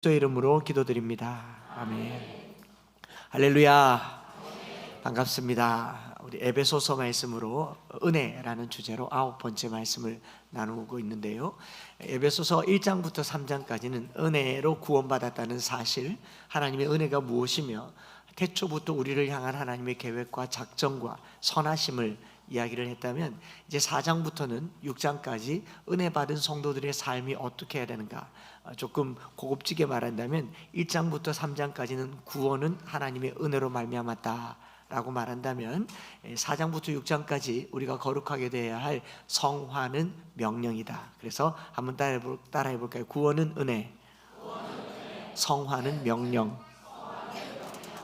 저 이름으로 기도드립니다. 아멘. 할렐루야. 반갑습니다. 우리 에베소서 말씀으로 은혜라는 주제로 9번째 말씀을 나누고 있는데요, 에베소서 1장부터 3장까지는 은혜로 구원받았다는 사실, 하나님의 은혜가 무엇이며 태초부터 우리를 향한 하나님의 계획과 작정과 선하심을 이야기를 했다면, 이제 4장부터는 6장까지 은혜 받은 성도들의 삶이 어떻게 해야 되는가, 조금 고급지게 말한다면 1장부터 3장까지는 구원은 하나님의 은혜로 말미암았다 라고 말한다면, 4장부터 6장까지 우리가 거룩하게 되어야 할 성화는 명령이다. 그래서 한번 따라해 볼까요? 구원은 은혜, 성화는 명령.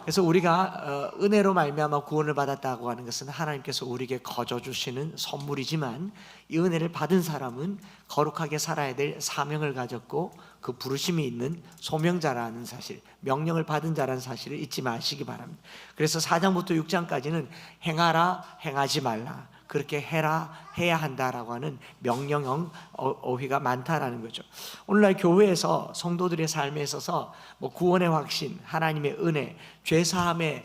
그래서 우리가 은혜로 말미암아 구원을 받았다고 하는 것은 하나님께서 우리에게 거저 주시는 선물이지만, 이 은혜를 받은 사람은 거룩하게 살아야 될 사명을 가졌고 그 부르심이 있는 소명자라는 사실, 명령을 받은 자라는 사실을 잊지 마시기 바랍니다. 그래서 4장부터 6장까지는 행하라, 행하지 말라, 그렇게 해라, 해야 한다라고 하는 명령형 어휘가 많다라는 거죠. 오늘날 교회에서 성도들의 삶에 있어서 구원의 확신, 하나님의 은혜, 죄사함의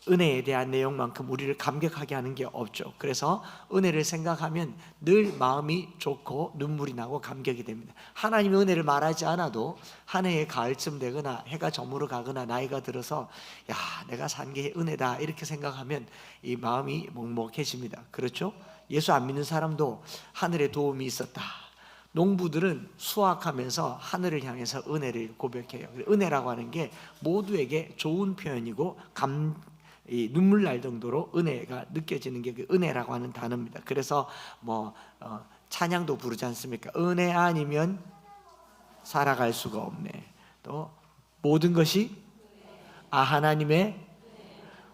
은혜에 대한 내용만큼 우리를 감격하게 하는 게 없죠. 그래서 은혜를 생각하면 늘 마음이 좋고 눈물이 나고 감격이 됩니다. 하나님의 은혜를 말하지 않아도 한 해의 가을쯤 되거나 해가 저물어 가거나 나이가 들어서 야, 내가 산 게 은혜다 이렇게 생각하면 이 마음이 먹먹해집니다. 그렇죠? 예수 안 믿는 사람도 하늘의 도움이 있었다. 농부들은 수확하면서 하늘을 향해서 은혜를 고백해요. 은혜라고 하는 게 모두에게 좋은 표현이고 눈물 날 정도로 은혜가 느껴지는 게 그 은혜라고 하는 단어입니다. 그래서 찬양도 부르지 않습니까? 은혜 아니면 살아갈 수가 없네. 또 모든 것이 하나님의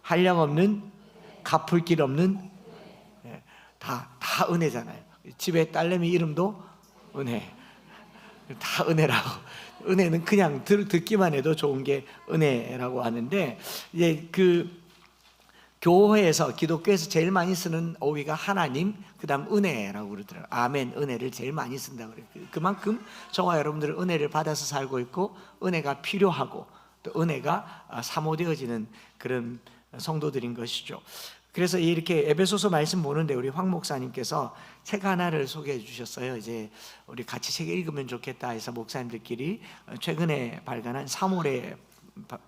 한량없는, 갚을 길 없는, 다 은혜잖아요. 집에 딸내미 이름도 은혜, 다 은혜라고. 은혜는 그냥 듣기만 해도 좋은 게 은혜라고 하는데, 이제 교회에서, 기독교에서 제일 많이 쓰는 어휘가 하나님, 그 다음 은혜라고 그러더라고요. 아멘, 은혜를 제일 많이 쓴다고 그래요. 그만큼 저와 여러분들은 은혜를 받아서 살고 있고 은혜가 필요하고 또 은혜가 사모되어지는 그런 성도들인 것이죠. 그래서 이렇게 에베소서 말씀 보는데 우리 황 목사님께서 책 하나를 소개해 주셨어요. 이제 우리 같이 책 읽으면 좋겠다 해서 목사님들끼리 최근에 발간한 3월에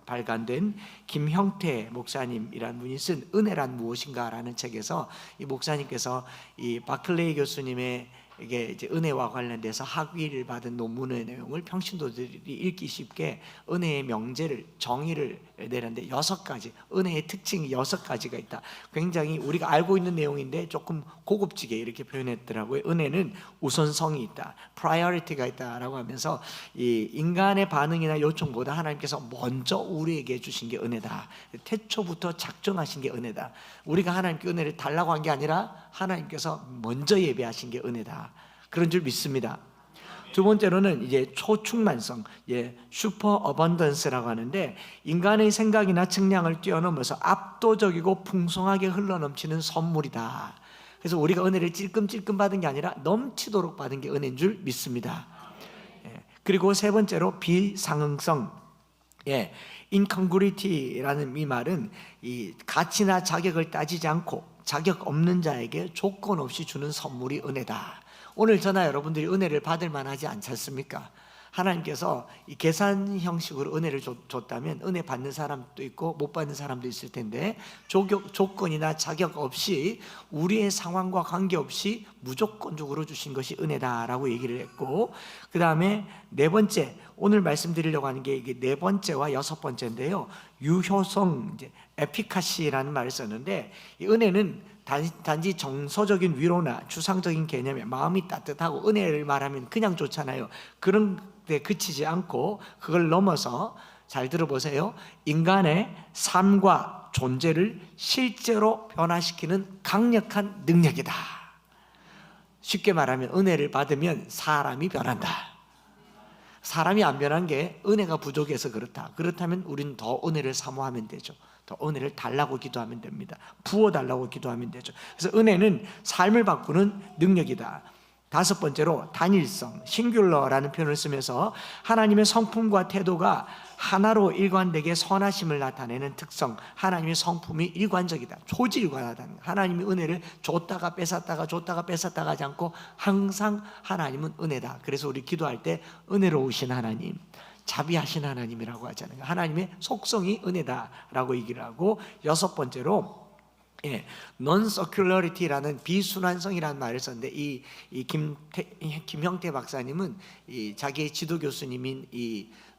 발간된 김형태 목사님이라는 분이 쓴 은혜란 무엇인가라는 책에서 이 목사님께서 이 바클레이 교수님의 이제 은혜와 관련돼서 학위를 받은 논문의 내용을 평신도들이 읽기 쉽게 은혜의 명제를, 정의를 내렸는데 6가지, 은혜의 특징이 6가지가 있다. 굉장히 우리가 알고 있는 내용인데 조금 고급지게 이렇게 표현했더라고요. 은혜는 우선성이 있다, 프라이어리티가 있다라고 하면서 이 인간의 반응이나 요청보다 하나님께서 먼저 우리에게 주신 게 은혜다. 태초부터 작정하신 게 은혜다. 우리가 하나님께 은혜를 달라고 한 게 아니라 하나님께서 먼저 예배하신 게 은혜다. 그런 줄 믿습니다. 두 번째로는 이제 초충만성, 슈퍼 어번던스라고 하는데, 인간의 생각이나 측량을 뛰어넘어서 압도적이고 풍성하게 흘러넘치는 선물이다. 그래서 우리가 은혜를 찔끔찔끔 받은 게 아니라 넘치도록 받은 게 은혜인 줄 믿습니다. 그리고 세 번째로 비상응성, incongruity라는 이 말은 이 가치나 자격을 따지지 않고 자격 없는 자에게 조건 없이 주는 선물이 은혜다. 오늘 저나 여러분들이 은혜를 받을 만하지 않지 않습니까? 하나님께서 이 계산 형식으로 은혜를 줬다면 은혜 받는 사람도 있고 못 받는 사람도 있을 텐데, 조건이나 자격 없이 우리의 상황과 관계없이 무조건적으로 주신 것이 은혜다라고 얘기를 했고, 그 다음에 네 번째, 오늘 말씀드리려고 하는 게 이게 네 번째와 6번째인데요, 유효성, 이제 에피카시라는 말을 썼는데, 이 은혜는 단지 정서적인 위로나 추상적인 개념에 마음이 따뜻하고, 은혜를 말하면 그냥 좋잖아요. 그런 데 그치지 않고 그걸 넘어서, 잘 들어보세요, 인간의 삶과 존재를 실제로 변화시키는 강력한 능력이다. 쉽게 말하면 은혜를 받으면 사람이 변한다. 사람이 안 변한 게 은혜가 부족해서 그렇다. 그렇다면 우리는 더 은혜를 사모하면 되죠. 더 은혜를 달라고 기도하면 됩니다. 부어달라고 기도하면 되죠. 그래서 은혜는 삶을 바꾸는 능력이다. 다섯 번째로 단일성, 싱귤러라는 표현을 쓰면서 하나님의 성품과 태도가 하나로 일관되게 선하심을 나타내는 특성, 하나님의 성품이 일관적이다, 초지일관하다. 하나님이 은혜를 줬다가 뺏었다가 줬다가 뺏었다가 하지 않고 항상 하나님은 은혜다. 그래서 우리 기도할 때 은혜로우신 하나님, 자비하신 하나님이라고 하잖아요. 하나님의 속성이 은혜다라고 얘기를 하고, 여섯 번째로 non-circularity라는 비순환성이라는 말을 썼는데, 김형태 박사님은 자기의 지도 교수님인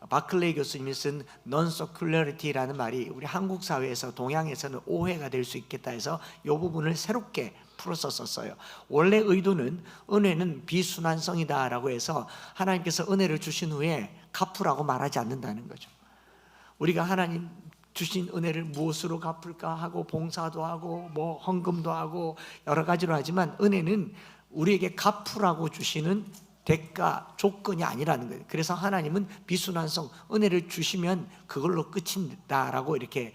바클레이 교수님이 쓴 non-circularity라는 말이 우리 한국 사회에서 동양에서는 오해가 될 수 있겠다 해서 이 부분을 새롭게 풀어서 썼어요. 원래 의도는 은혜는 비순환성이다라고 해서 하나님께서 은혜를 주신 후에 갚으라고 말하지 않는다는 거죠. 우리가 하나님 주신 은혜를 무엇으로 갚을까 하고 봉사도 하고 뭐 헌금도 하고 여러 가지로 하지만, 은혜는 우리에게 갚으라고 주시는 대가, 조건이 아니라는 거예요. 그래서 하나님은 비순환성, 은혜를 주시면 그걸로 끝인다라고 이렇게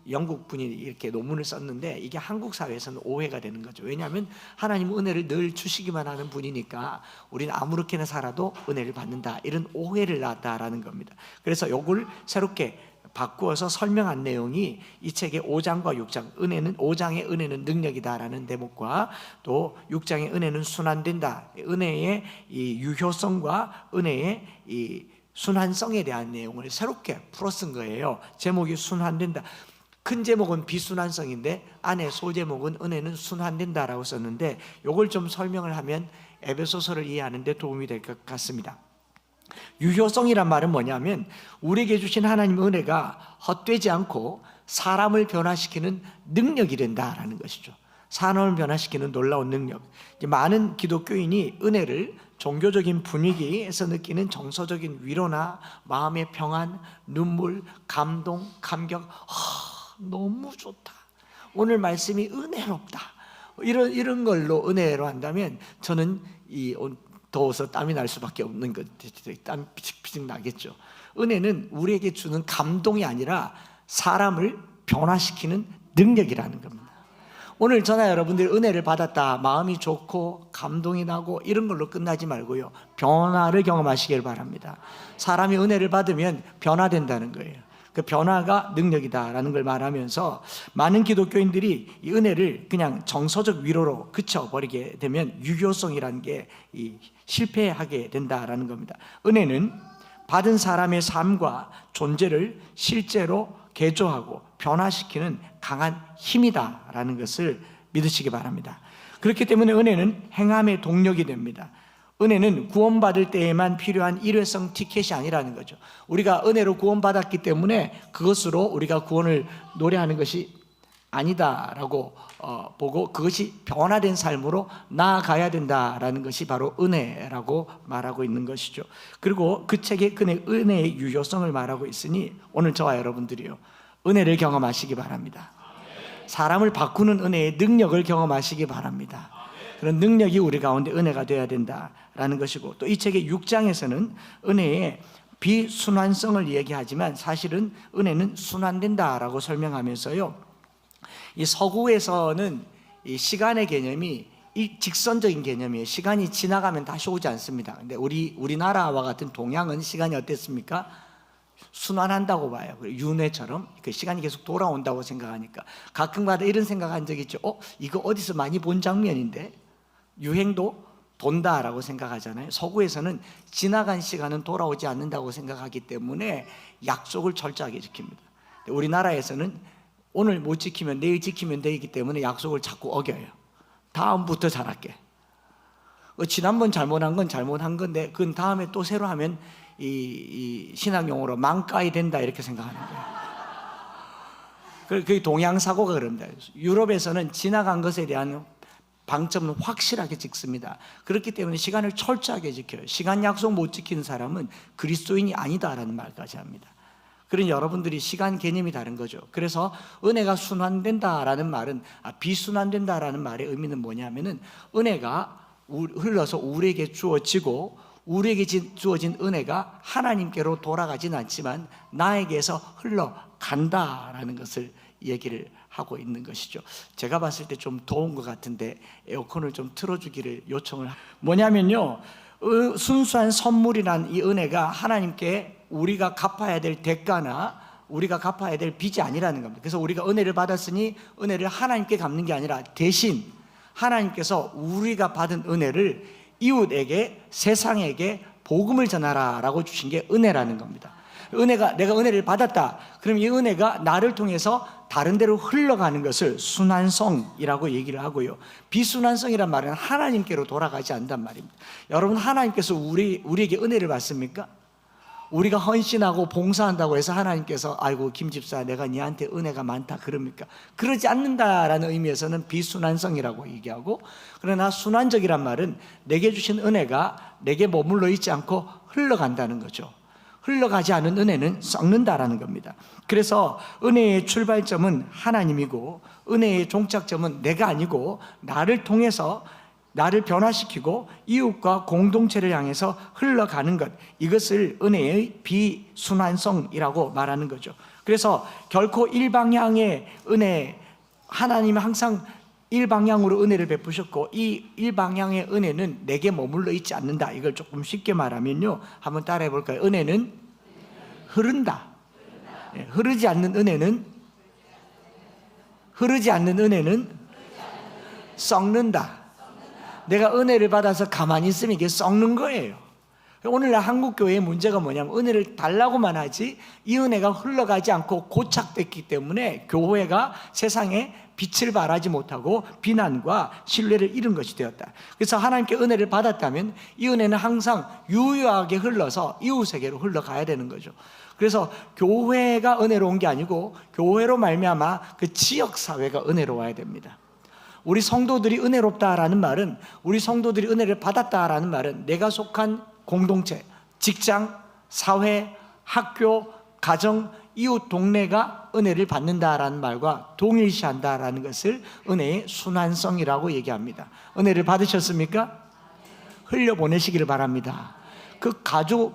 영국 분이 이렇게 논문을 썼는데, 이게 한국 사회에서는 오해가 되는 거죠. 왜냐하면 하나님은 은혜를 늘 주시기만 하는 분이니까 우리는 아무렇게나 살아도 은혜를 받는다, 이런 오해를 낳았다라는 겁니다. 그래서 이걸 새롭게 바꾸어서 설명한 내용이 이 책의 5장과 6장, 은혜는 5장의 은혜는 능력이다라는 대목과 또 6장의 은혜는 순환된다, 은혜의 이 유효성과 은혜의 이 순환성에 대한 내용을 새롭게 풀어 쓴 거예요. 제목이 순환된다. 큰 제목은 비순환성인데 안에 소제목은 은혜는 순환된다라고 썼는데, 이걸 좀 설명을 하면 에베소서를 이해하는 데 도움이 될 것 같습니다. 유효성이란 말은 뭐냐면, 우리에게 주신 하나님의 은혜가 헛되지 않고 사람을 변화시키는 능력이 된다라는 것이죠. 사람을 변화시키는 놀라운 능력. 많은 기독교인이 은혜를 종교적인 분위기에서 느끼는 정서적인 위로나 마음의 평안, 눈물, 감동, 감격, 너무 좋다, 오늘 말씀이 은혜롭다, 이런 걸로 은혜로 한다면, 저는 더워서 땀이 날 수밖에 없는 것, 땀 피직피직 나겠죠. 은혜는 우리에게 주는 감동이 아니라 사람을 변화시키는 능력이라는 겁니다. 오늘 저나 여러분들이 은혜를 받았다, 마음이 좋고 감동이 나고 이런 걸로 끝나지 말고요, 변화를 경험하시길 바랍니다. 사람이 은혜를 받으면 변화된다는 거예요. 그 변화가 능력이다라는 걸 말하면서, 많은 기독교인들이 이 은혜를 그냥 정서적 위로로 그쳐버리게 되면 유효성이라는 게 실패하게 된다라는 겁니다. 은혜는 받은 사람의 삶과 존재를 실제로 개조하고 변화시키는 강한 힘이다라는 것을 믿으시기 바랍니다. 그렇기 때문에 은혜는 행함의 동력이 됩니다. 은혜는 구원받을 때에만 필요한 일회성 티켓이 아니라는 거죠. 우리가 은혜로 구원받았기 때문에 그것으로 우리가 구원을 노래하는 것이 아니다라고 보고, 그것이 변화된 삶으로 나아가야 된다라는 것이 바로 은혜라고 말하고 있는 것이죠. 그리고 그 책에 은혜의 유효성을 말하고 있으니, 오늘 저와 여러분들이요, 은혜를 경험하시기 바랍니다. 사람을 바꾸는 은혜의 능력을 경험하시기 바랍니다. 그런 능력이 우리 가운데 은혜가 되어야 된다라는 것이고, 또 이 책의 6장에서는 은혜의 비순환성을 이야기하지만 사실은 은혜는 순환된다라고 설명하면서요, 이 서구에서는 이 시간의 개념이 직선적인 개념이에요. 시간이 지나가면 다시 오지 않습니다. 근데 우리나라와 같은 동양은 시간이 어땠습니까? 순환한다고 봐요. 윤회처럼 그 시간이 계속 돌아온다고 생각하니까, 가끔가다 이런 생각한 적이 있죠. 이거 어디서 많이 본 장면인데, 유행도 돈다라고 생각하잖아요. 서구에서는 지나간 시간은 돌아오지 않는다고 생각하기 때문에 약속을 철저하게 지킵니다. 우리나라에서는 오늘 못 지키면 내일 지키면 되기 때문에 약속을 자꾸 어겨요. 다음부터 잘할게. 지난번 잘못한 건 잘못한 건데, 그건 다음에 또 새로 하면 이 신앙용어로 망까이 된다, 이렇게 생각하는 거예요. 그게 동양 사고가 그럽니다. 유럽에서는 지나간 것에 대한 방점은 확실하게 찍습니다. 그렇기 때문에 시간을 철저하게 지켜요. 시간 약속 못 지키는 사람은 그리스도인이 아니다라는 말까지 합니다. 그러니 여러분들이 시간 개념이 다른 거죠. 그래서 은혜가 순환된다라는 말은, 비순환된다라는 말의 의미는 뭐냐면은, 은혜가 흘러서 우리에게 주어지고, 우리에게 주어진 은혜가 하나님께로 돌아가진 않지만 나에게서 흘러간다라는 것을 얘기를 하고 있는 것이죠. 제가 봤을 때 좀 더운 것 같은데 에어컨을 좀 틀어주기를 요청을. 뭐냐면요, 순수한 선물이란 이 은혜가 하나님께 우리가 갚아야 될 대가나 우리가 갚아야 될 빚이 아니라는 겁니다. 그래서 우리가 은혜를 받았으니 은혜를 하나님께 갚는 게 아니라 대신 하나님께서 우리가 받은 은혜를 이웃에게, 세상에게 복음을 전하라 라고 주신 게 은혜라는 겁니다. 은혜가, 내가 은혜를 받았다, 그럼 이 은혜가 나를 통해서 다른 데로 흘러가는 것을 순환성이라고 얘기를 하고요, 비순환성이란 말은 하나님께로 돌아가지 않는단 말입니다. 여러분, 하나님께서 우리에게 은혜를 받습니까? 우리가 헌신하고 봉사한다고 해서 하나님께서 아이고 김 집사 내가 니한테 은혜가 많다 그럽니까? 그러지 않는다라는 의미에서는 비순환성이라고 얘기하고, 그러나 순환적이란 말은 내게 주신 은혜가 내게 머물러 있지 않고 흘러간다는 거죠. 흘러가지 않은 은혜는 썩는다라는 겁니다. 그래서 은혜의 출발점은 하나님이고 은혜의 종착점은 내가 아니고 나를 통해서 나를 변화시키고 이웃과 공동체를 향해서 흘러가는 것, 이것을 은혜의 비순환성이라고 말하는 거죠. 그래서 결코 일방향의 은혜, 하나님은 항상 일방향으로 은혜를 베푸셨고 이 일방향의 은혜는 내게 머물러 있지 않는다. 이걸 조금 쉽게 말하면요, 한번 따라해 볼까요? 은혜는 흐른다. 흐르지 않는 은혜는 썩는다. 내가 은혜를 받아서 가만히 있으면 이게 썩는 거예요. 오늘날 한국교회의 문제가 뭐냐면 은혜를 달라고만 하지 이 은혜가 흘러가지 않고 고착됐기 때문에 교회가 세상에 빛을 발하지 못하고 비난과 신뢰를 잃은 것이 되었다. 그래서 하나님께 은혜를 받았다면 이 은혜는 항상 유효하게 흘러서 이웃에게로 흘러가야 되는 거죠. 그래서 교회가 은혜로운 게 아니고 교회로 말미암아 그 지역사회가 은혜로워야 됩니다. 우리 성도들이 은혜롭다라는 말은, 우리 성도들이 은혜를 받았다라는 말은 내가 속한 공동체, 직장, 사회, 학교, 가정, 이웃 동네가 은혜를 받는다라는 말과 동일시한다라는 것을 은혜의 순환성이라고 얘기합니다. 은혜를 받으셨습니까? 흘려보내시기를 바랍니다.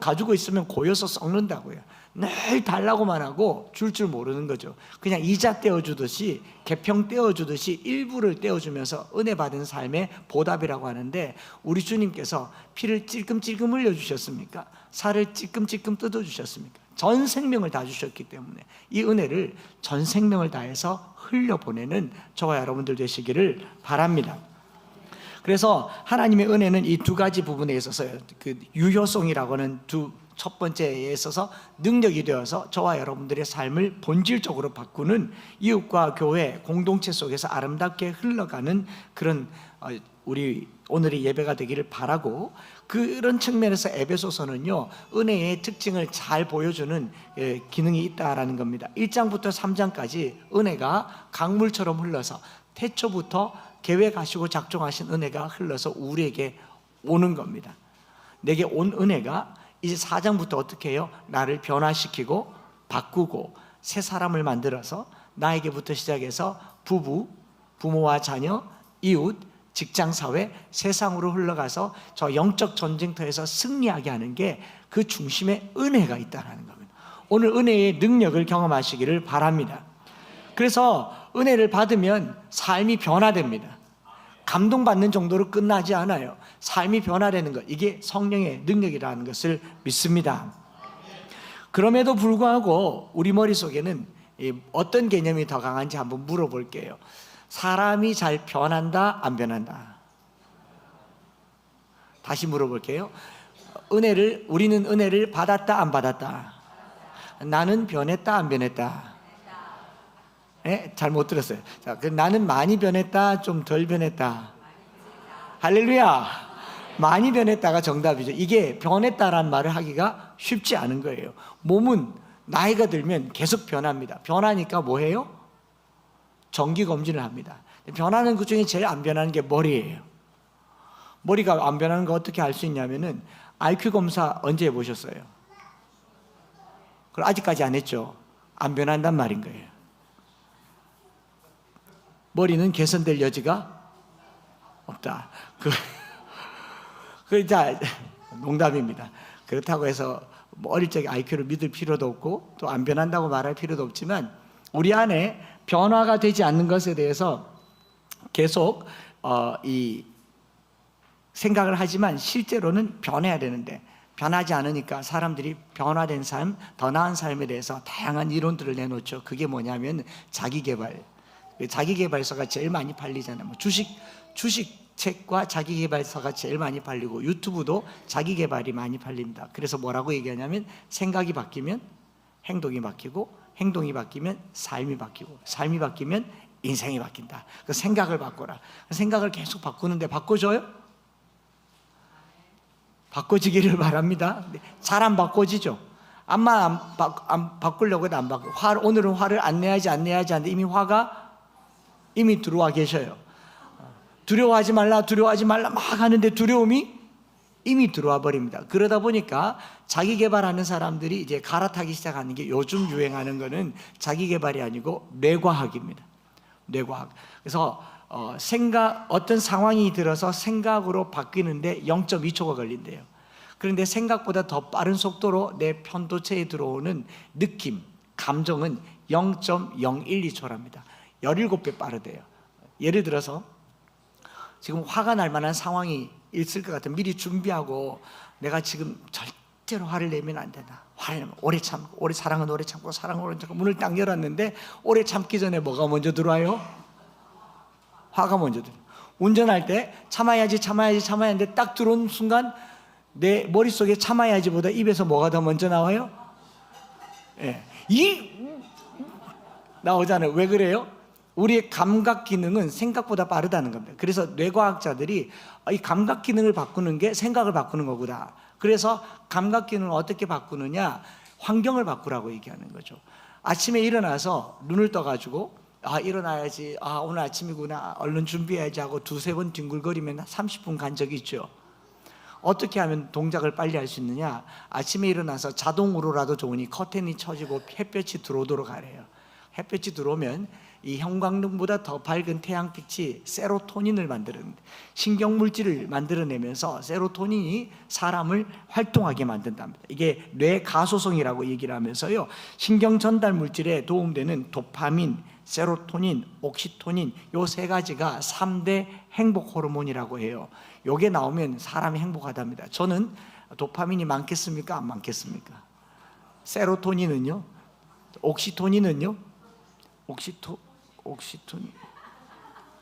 가지고 있으면 고여서 썩는다고요. 늘 달라고만 하고 줄 모르는 거죠. 그냥 이자 떼어주듯이, 개평 떼어주듯이 일부를 떼어주면서 은혜 받은 삶의 보답이라고 하는데, 우리 주님께서 피를 찔끔찔끔 흘려주셨습니까? 살을 찔끔찔끔 뜯어주셨습니까? 전 생명을 다 주셨기 때문에 이 은혜를 전 생명을 다해서 흘려보내는 저와 여러분들 되시기를 바랍니다. 그래서 하나님의 은혜는 이 두 가지 부분에 있어서 그 유효성이라고 하는 첫 번째에 있어서 능력이 되어서 저와 여러분들의 삶을 본질적으로 바꾸는, 이웃과 교회 공동체 속에서 아름답게 흘러가는 그런 우리 오늘의 예배가 되기를 바라고, 그런 측면에서 에베소서는요 은혜의 특징을 잘 보여주는 기능이 있다라는 겁니다. 1장부터 3장까지 은혜가 강물처럼 흘러서 태초부터 계획하시고 작정하신 은혜가 흘러서 우리에게 오는 겁니다. 내게 온 은혜가 이제 4장부터 어떻게 해요? 나를 변화시키고 바꾸고 새 사람을 만들어서 나에게부터 시작해서 부모와 자녀, 이웃, 직장사회, 세상으로 흘러가서 저 영적 전쟁터에서 승리하게 하는 게 그 중심에 은혜가 있다는 겁니다. 오늘 은혜의 능력을 경험하시기를 바랍니다. 그래서 은혜를 받으면 삶이 변화됩니다. 감동받는 정도로 끝나지 않아요. 삶이 변화되는 것, 이게 성령의 능력이라는 것을 믿습니다. 그럼에도 불구하고 우리 머릿속에는 어떤 개념이 더 강한지 한번 물어볼게요. 사람이 잘 변한다, 안 변한다? 다시 물어볼게요. 우리는 은혜를 받았다, 안 받았다? 나는 변했다, 안 변했다? 잘못 들었어요. 자, 나는 많이 변했다, 좀 덜 변했다? 할렐루야! 많이 변했다가 정답이죠. 이게 변했다라는 말을 하기가 쉽지 않은 거예요. 몸은 나이가 들면 계속 변합니다. 변하니까 뭐 해요? 정기검진을 합니다. 변하는 그 중에 제일 안 변하는 게 머리예요. 머리가 안 변하는 거 어떻게 알 수 있냐면은 IQ 검사 언제 해보셨어요? 그걸 아직까지 안 했죠. 안 변한단 말인 거예요. 머리는 개선될 여지가 없다. 자, 농담입니다. 그렇다고 해서 어릴 적에 IQ를 믿을 필요도 없고 또 안 변한다고 말할 필요도 없지만, 우리 안에 변화가 되지 않는 것에 대해서 계속 이 생각을 하지만 실제로는 변해야 되는데 변하지 않으니까 사람들이 변화된 삶, 더 나은 삶에 대해서 다양한 이론들을 내놓죠. 그게 뭐냐면 자기개발. 자기개발서가 제일 많이 팔리잖아요. 뭐 주식책과 자기개발서가 제일 많이 팔리고 유튜브도 자기개발이 많이 팔립니다. 그래서 뭐라고 얘기하냐면 생각이 바뀌면 행동이 바뀌고 행동이 바뀌면 삶이 바뀌고 삶이 바뀌면 인생이 바뀐다. 그 생각을 바꿔라. 생각을 계속 바꾸는데 바꿔줘요? 바꿔지기를 바랍니다. 잘 안 바꿔지죠. 안 바꾸려고 해도 안 바꿔. 오늘은 화를 안 내야지 하는데 이미 화가 이미 들어와 계셔요. 두려워하지 말라 막 하는데 두려움이 이미 들어와 버립니다. 그러다 보니까 자기 개발하는 사람들이 이제 갈아타기 시작하는 게 요즘 유행하는 거는 자기 개발이 아니고 뇌과학입니다. 뇌과학. 그래서 어떤 상황이 들어서 생각으로 바뀌는데 0.2초가 걸린대요. 그런데 생각보다 더 빠른 속도로 내 편도체에 들어오는 느낌, 감정은 0.012초랍니다. 17배 빠르대요. 예를 들어서 지금 화가 날 만한 상황이 있을 것 같으면 미리 준비하고 내가 지금 절대로 화를 내면 안 된다. 화를 내면 오래 참고, 사랑은 오래 참고, 문을 딱 열었는데 오래 참기 전에 뭐가 먼저 들어와요? 화가 먼저 들어요. 운전할 때 참아야지 하는데 딱 들어온 순간 내 머릿속에 참아야지보다 입에서 뭐가 더 먼저 나와요? 나오잖아요. 왜 그래요? 우리의 감각 기능은 생각보다 빠르다는 겁니다. 그래서 뇌과학자들이 이 감각 기능을 바꾸는 게 생각을 바꾸는 거구나. 그래서 감각 기능을 어떻게 바꾸느냐? 환경을 바꾸라고 얘기하는 거죠. 아침에 일어나서 눈을 떠가지고 일어나야지, 오늘 아침이구나, 얼른 준비해야지 하고 두세 번 뒹굴거리면 30분 간 적이 있죠. 어떻게 하면 동작을 빨리 할 수 있느냐? 아침에 일어나서 자동으로라도 좋으니 커튼이 쳐지고 햇볕이 들어오도록 하래요. 햇볕이 들어오면 이 형광등보다 더 밝은 태양빛이 세로토닌을 만드는 신경물질을 만들어내면서 세로토닌이 사람을 활동하게 만든답니다. 이게 뇌가소성이라고 얘기를 하면서요, 신경 전달 물질에 도움되는 도파민, 세로토닌, 옥시토닌 요 세 가지가 3대 행복 호르몬이라고 해요. 요게 나오면 사람이 행복하답니다. 저는 도파민이 많겠습니까? 안 많겠습니까? 세로토닌은요? 옥시토닌은요?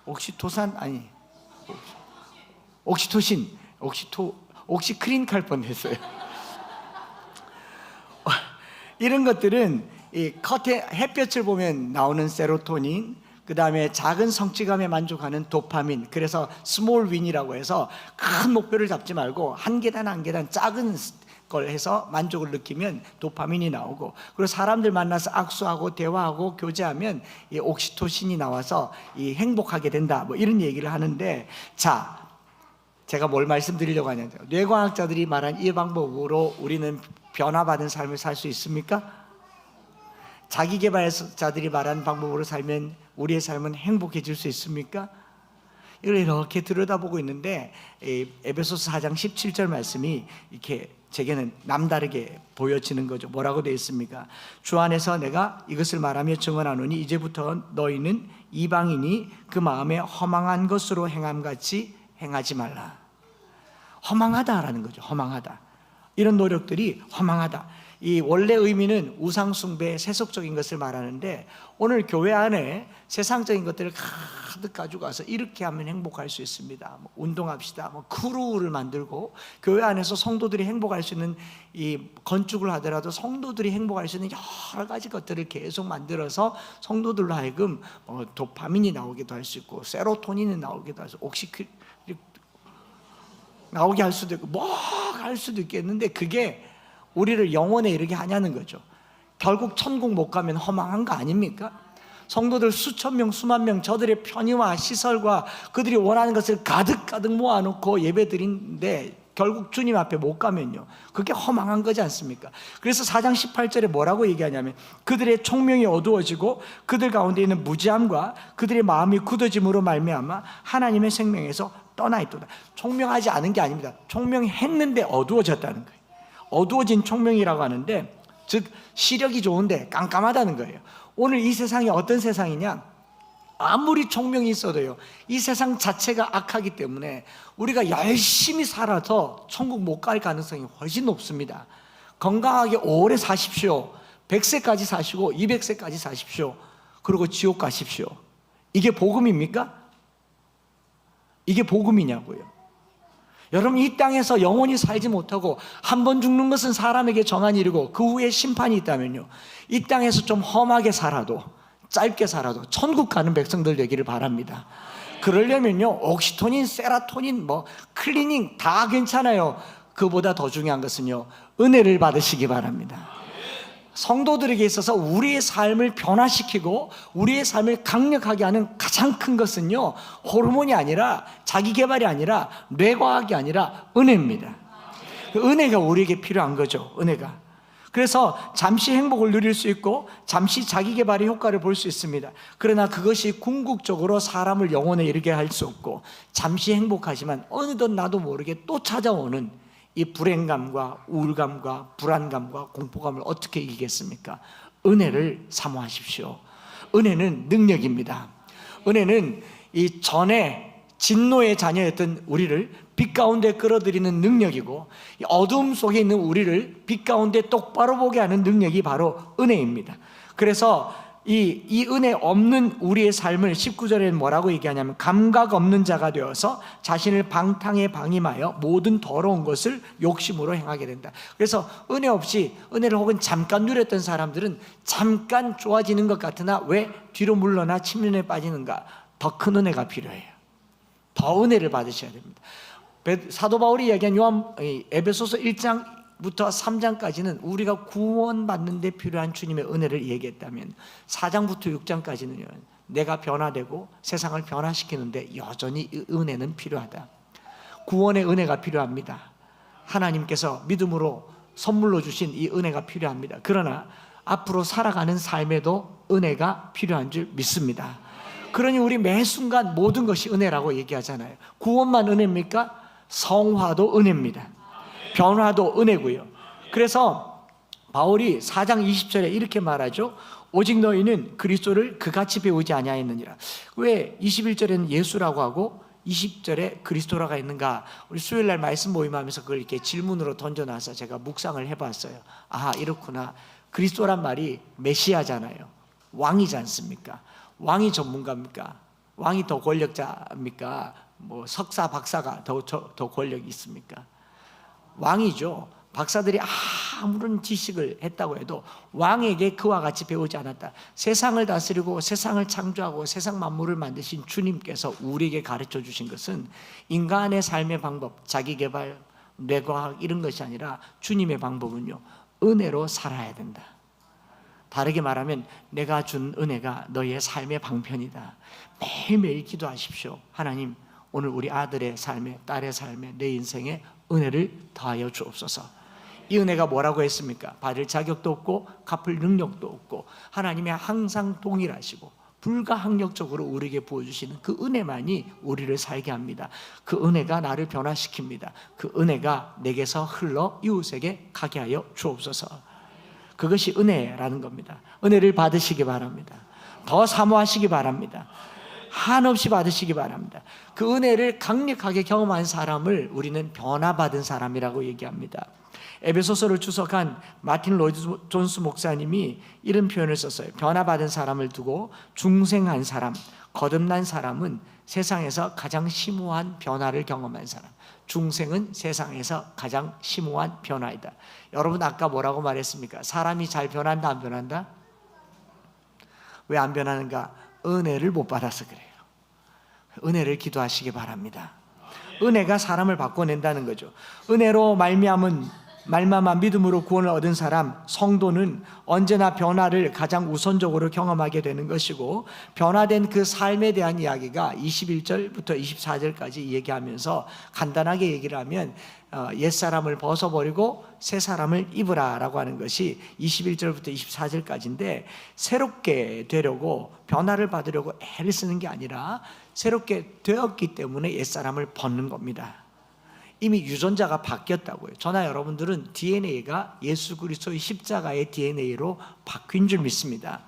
옥시토산 아니 옥시토신 옥시크린 갈 뻔했어요. 이런 것들은 이 햇볕을 보면 나오는 세로토닌, 그 다음에 작은 성취감에 만족하는 도파민. 그래서 스몰 윈이라고 해서 큰 목표를 잡지 말고 한 계단 작은 걸 해서 만족을 느끼면 도파민이 나오고, 그리고 사람들 만나서 악수하고 대화하고 교제하면 이 옥시토신이 나와서 이 행복하게 된다, 뭐 이런 얘기를 하는데, 자, 제가 뭘 말씀드리려고 하냐면, 뇌과학자들이 말한 이 방법으로 우리는 변화받은 삶을 살 수 있습니까? 자기개발자들이 말한 방법으로 살면 우리의 삶은 행복해질 수 있습니까? 이걸 이렇게 들여다보고 있는데 에베소서 4장 17절 말씀이 이렇게 제게는 남다르게 보여지는 거죠. 뭐라고 되어 있습니까? 주 안에서 내가 이것을 말하며 증언하노니 이제부터 너희는 이방인이 그 마음에 허망한 것으로 행함같이 행하지 말라. 허망하다라는 거죠. 허망하다. 이런 노력들이 허망하다. 이 원래 의미는 우상숭배, 세속적인 것을 말하는데, 오늘 교회 안에 세상적인 것들을 가득 가지고 와서 이렇게 하면 행복할 수 있습니다, 뭐 운동합시다, 뭐 크루를 만들고 교회 안에서 성도들이 행복할 수 있는 이 건축을 하더라도 성도들이 행복할 수 있는 여러 가지 것들을 계속 만들어서 성도들로 하여금 도파민이 나오기도 할 수 있고 세로토닌이 나오기도 할 수 있고 옥시크린 나오게 할 수도 있고 뭐 할 수도 있겠는데, 그게 우리를 영원에 이르게 하냐는 거죠. 결국 천국 못 가면 허망한 거 아닙니까? 성도들 수천 명, 수만 명, 저들의 편의와 시설과 그들이 원하는 것을 가득 모아놓고 예배 드리는데 결국 주님 앞에 못 가면요, 그게 허망한 거지 않습니까? 그래서 4장 18절에 뭐라고 얘기하냐면, 그들의 총명이 어두워지고 그들 가운데 있는 무지함과 그들의 마음이 굳어짐으로 말미암아 하나님의 생명에서 떠나 있도다. 총명하지 않은 게 아닙니다. 총명했는데 어두워졌다는 거예요. 어두워진 총명이라고 하는데, 즉 시력이 좋은데 깜깜하다는 거예요. 오늘 이 세상이 어떤 세상이냐? 아무리 총명이 있어도요, 이 세상 자체가 악하기 때문에 우리가 열심히 살아서 천국 못 갈 가능성이 훨씬 높습니다. 건강하게 오래 사십시오. 100세까지 사시고 200세까지 사십시오. 그리고 지옥 가십시오. 이게 복음입니까? 이게 복음이냐고요. 여러분, 이 땅에서 영원히 살지 못하고 한 번 죽는 것은 사람에게 정한 일이고 그 후에 심판이 있다면요, 이 땅에서 좀 험하게 살아도, 짧게 살아도 천국 가는 백성들 되기를 바랍니다. 그러려면요, 옥시토닌, 세라토닌, 클리닝 다 괜찮아요. 그보다 더 중요한 것은요, 은혜를 받으시기 바랍니다. 성도들에게 있어서 우리의 삶을 변화시키고 우리의 삶을 강력하게 하는 가장 큰 것은요, 호르몬이 아니라, 자기 개발이 아니라, 뇌과학이 아니라 은혜입니다. 그 은혜가 우리에게 필요한 거죠. 은혜가. 그래서 잠시 행복을 누릴 수 있고 잠시 자기 개발의 효과를 볼 수 있습니다. 그러나 그것이 궁극적으로 사람을 영혼에 이르게 할 수 없고, 잠시 행복하지만 어느덧 나도 모르게 또 찾아오는 이 불행감과 우울감과 불안감과 공포감을 어떻게 이기겠습니까? 은혜를 사모하십시오. 은혜는 능력입니다. 은혜는 이 전에 진노의 자녀였던 우리를 빛 가운데 끌어들이는 능력이고, 이 어둠 속에 있는 우리를 빛 가운데 똑바로 보게 하는 능력이 바로 은혜입니다. 그래서 이 은혜 없는 우리의 삶을 19절에는 뭐라고 얘기하냐면, 감각 없는 자가 되어서 자신을 방탕에 방임하여 모든 더러운 것을 욕심으로 행하게 된다. 그래서 은혜 없이, 은혜를 혹은 잠깐 누렸던 사람들은 잠깐 좋아지는 것 같으나 왜 뒤로 물러나 침륜에 빠지는가? 더 큰 은혜가 필요해요. 더 은혜를 받으셔야 됩니다. 사도 바울이 이야기한 에베소서 1장부터 3장까지는 우리가 구원받는 데 필요한 주님의 은혜를 얘기했다면, 4장부터 6장까지는요, 내가 변화되고 세상을 변화시키는데 여전히 이 은혜는 필요하다. 구원의 은혜가 필요합니다. 하나님께서 믿음으로 선물로 주신 이 은혜가 필요합니다. 그러나 앞으로 살아가는 삶에도 은혜가 필요한 줄 믿습니다. 그러니 우리 매 순간 모든 것이 은혜라고 얘기하잖아요. 구원만 은혜입니까? 성화도 은혜입니다. 변화도 은혜고요. 그래서 바울이 4장 20절에 이렇게 말하죠. 오직 너희는 그리스도를 그같이 배우지 아니하였느니라. 왜 21절에는 예수라고 하고 20절에 그리스도라가 있는가? 우리 수요일날 말씀 모임하면서 그걸 이렇게 질문으로 던져놔서 제가 묵상을 해봤어요. 아, 이렇구나. 그리스도란 말이 메시아잖아요. 왕이지 않습니까? 왕이 전문가입니까? 왕이 더 권력자입니까? 석사, 박사가 더 권력이 있습니까? 왕이죠. 박사들이 아무런 지식을 했다고 해도 왕에게 그와 같이 배우지 않았다. 세상을 다스리고 세상을 창조하고 세상 만물을 만드신 주님께서 우리에게 가르쳐 주신 것은 인간의 삶의 방법, 자기 개발, 뇌과학 이런 것이 아니라 주님의 방법은요, 은혜로 살아야 된다. 다르게 말하면 내가 준 은혜가 너희의 삶의 방편이다. 매일매일 기도하십시오. 하나님, 오늘 우리 아들의 삶에, 딸의 삶에, 내 인생에 은혜를 더하여 주옵소서. 이 은혜가 뭐라고 했습니까? 받을 자격도 없고 갚을 능력도 없고, 하나님이 항상 동일하시고 불가항력적으로 우리에게 부어주시는 그 은혜만이 우리를 살게 합니다. 그 은혜가 나를 변화시킵니다. 그 은혜가 내게서 흘러 이웃에게 가게 하여 주옵소서. 그것이 은혜라는 겁니다. 은혜를 받으시기 바랍니다. 더 사모하시기 바랍니다. 한없이 받으시기 바랍니다. 그 은혜를 강력하게 경험한 사람을 우리는 변화받은 사람이라고 얘기합니다. 에베소서를 주석한 마틴 로이드 존스 목사님이 이런 표현을 썼어요. 변화받은 사람을 두고 중생한 사람, 거듭난 사람은 세상에서 가장 심오한 변화를 경험한 사람. 중생은 세상에서 가장 심오한 변화이다. 여러분, 아까 뭐라고 말했습니까? 사람이 잘 변한다, 안 변한다? 왜 안 변하는가? 은혜를 못 받아서 그래요. 은혜를 기도하시기 바랍니다. 은혜가 사람을 바꿔낸다는 거죠. 은혜로 말미암아 믿음으로 구원을 얻은 사람, 성도는 언제나 변화를 가장 우선적으로 경험하게 되는 것이고, 변화된 그 삶에 대한 이야기가 21절부터 24절까지 얘기하면서 간단하게 얘기를 하면, 옛사람을 벗어버리고 새 사람을 입으라 라고 하는 것이 21절부터 24절까지인데, 새롭게 되려고, 변화를 받으려고 애를 쓰는 게 아니라 새롭게 되었기 때문에 옛사람을 벗는 겁니다. 이미 유전자가 바뀌었다고요. 저나 여러분들은 DNA가 예수 그리스도의 십자가의 DNA로 바뀐 줄 믿습니다.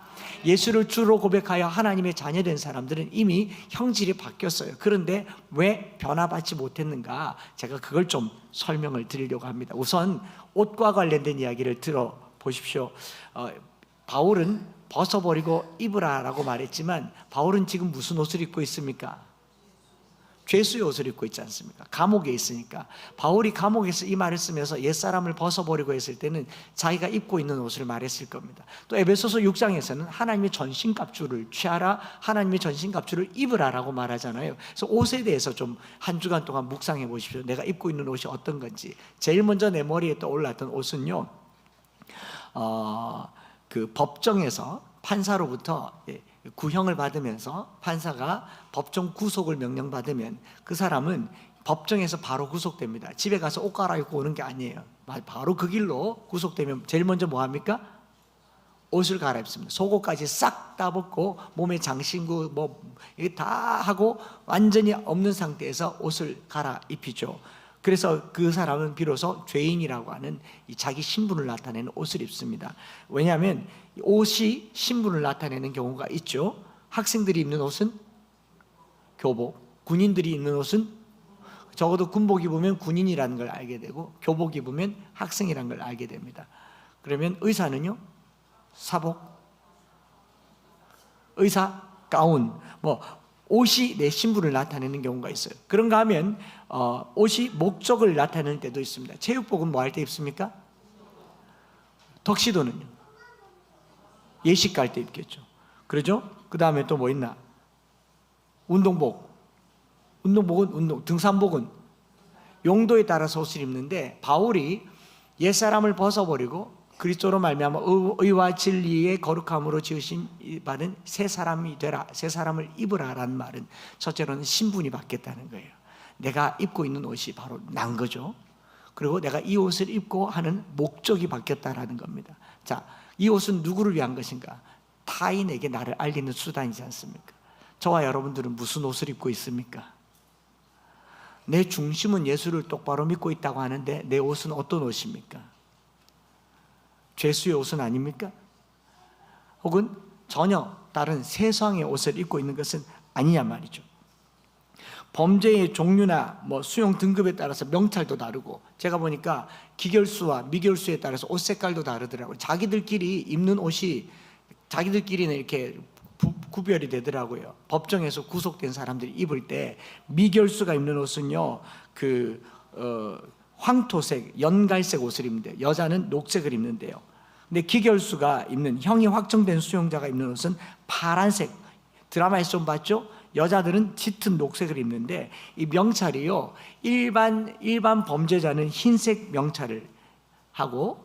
예수를 주로 고백하여 하나님의 자녀된 사람들은 이미 형질이 바뀌었어요. 그런데 왜 변화받지 못했는가? 제가 그걸 좀 설명을 드리려고 합니다. 우선 옷과 관련된 이야기를 들어보십시오. 바울은 벗어버리고 입으라라고 말했지만 바울은 지금 무슨 옷을 입고 있습니까? 죄수의 옷을 입고 있지 않습니까? 감옥에 있으니까. 바울이 감옥에서 이 말을 쓰면서 옛사람을 벗어버리고 했을 때는 자기가 입고 있는 옷을 말했을 겁니다. 또 에베소서 6장에서는 하나님의 전신갑주를 취하라, 하나님의 전신갑주를 입으라라고 말하잖아요. 그래서 옷에 대해서 좀 한 주간 동안 묵상해 보십시오. 내가 입고 있는 옷이 어떤 건지. 제일 먼저 내 머리에 떠올랐던 옷은요, 그 법정에서 판사로부터 구형을 받으면서 판사가 법정 구속을 명령받으면 그 사람은 법정에서 바로 구속됩니다. 집에 가서 옷 갈아입고 오는 게 아니에요. 바로 그 길로 구속되면 제일 먼저 뭐 합니까? 옷을 갈아입습니다. 속옷까지 싹 다 벗고 몸에 장신구 뭐 이게 다 하고 완전히 없는 상태에서 옷을 갈아입히죠. 그래서 그 사람은 비로소 죄인이라고 하는 이 자기 신분을 나타내는 옷을 입습니다. 왜냐하면 옷이 신분을 나타내는 경우가 있죠. 학생들이 입는 옷은 교복, 군인들이 입는 옷은 적어도 군복 입으면 군인이라는 걸 알게 되고 교복 입으면 학생이라는 걸 알게 됩니다. 그러면 의사는요? 사복, 의사, 가운, 뭐 옷이 내 신분을 나타내는 경우가 있어요. 그런가 하면 옷이 목적을 나타내는 때도 있습니다. 체육복은 뭐 할 때 입습니까? 턱시도는요? 예식 갈 때 입겠죠. 그러죠? 그 다음에 또 뭐 있나? 운동복. 운동복은 등산복은 용도에 따라서 옷을 입는데 바울이 옛사람을 벗어버리고 그리스도로 말미암아 의와 진리의 거룩함으로 지으신 받은 새 사람이 되라, 새 사람을 입으라라는 말은 첫째로는 신분이 바뀌었다는 거예요. 내가 입고 있는 옷이 바로 난 거죠. 그리고 내가 이 옷을 입고 하는 목적이 바뀌었다라는 겁니다. 자, 이 옷은 누구를 위한 것인가? 타인에게 나를 알리는 수단이지 않습니까? 저와 여러분들은 무슨 옷을 입고 있습니까? 내 중심은 예수를 똑바로 믿고 있다고 하는데 내 옷은 어떤 옷입니까? 죄수의 옷은 아닙니까? 혹은 전혀 다른 세상의 옷을 입고 있는 것은 아니냐 말이죠. 범죄의 종류나 뭐 수용 등급에 따라서 명찰도 다르고, 제가 보니까 기결수와 미결수에 따라서 옷 색깔도 다르더라고요. 자기들끼리 입는 옷이 자기들끼리는 이렇게 구별이 되더라고요. 법정에서 구속된 사람들이 입을 때 미결수가 입는 옷은요, 황토색, 연갈색 옷을 입는데 여자는 녹색을 입는데요. 근데 기결수가 입는, 형이 확정된 수용자가 입는 옷은 파란색, 드라마에서 좀 봤죠? 여자들은 짙은 녹색을 입는데 이 명찰이요, 일반 범죄자는 흰색 명찰을 하고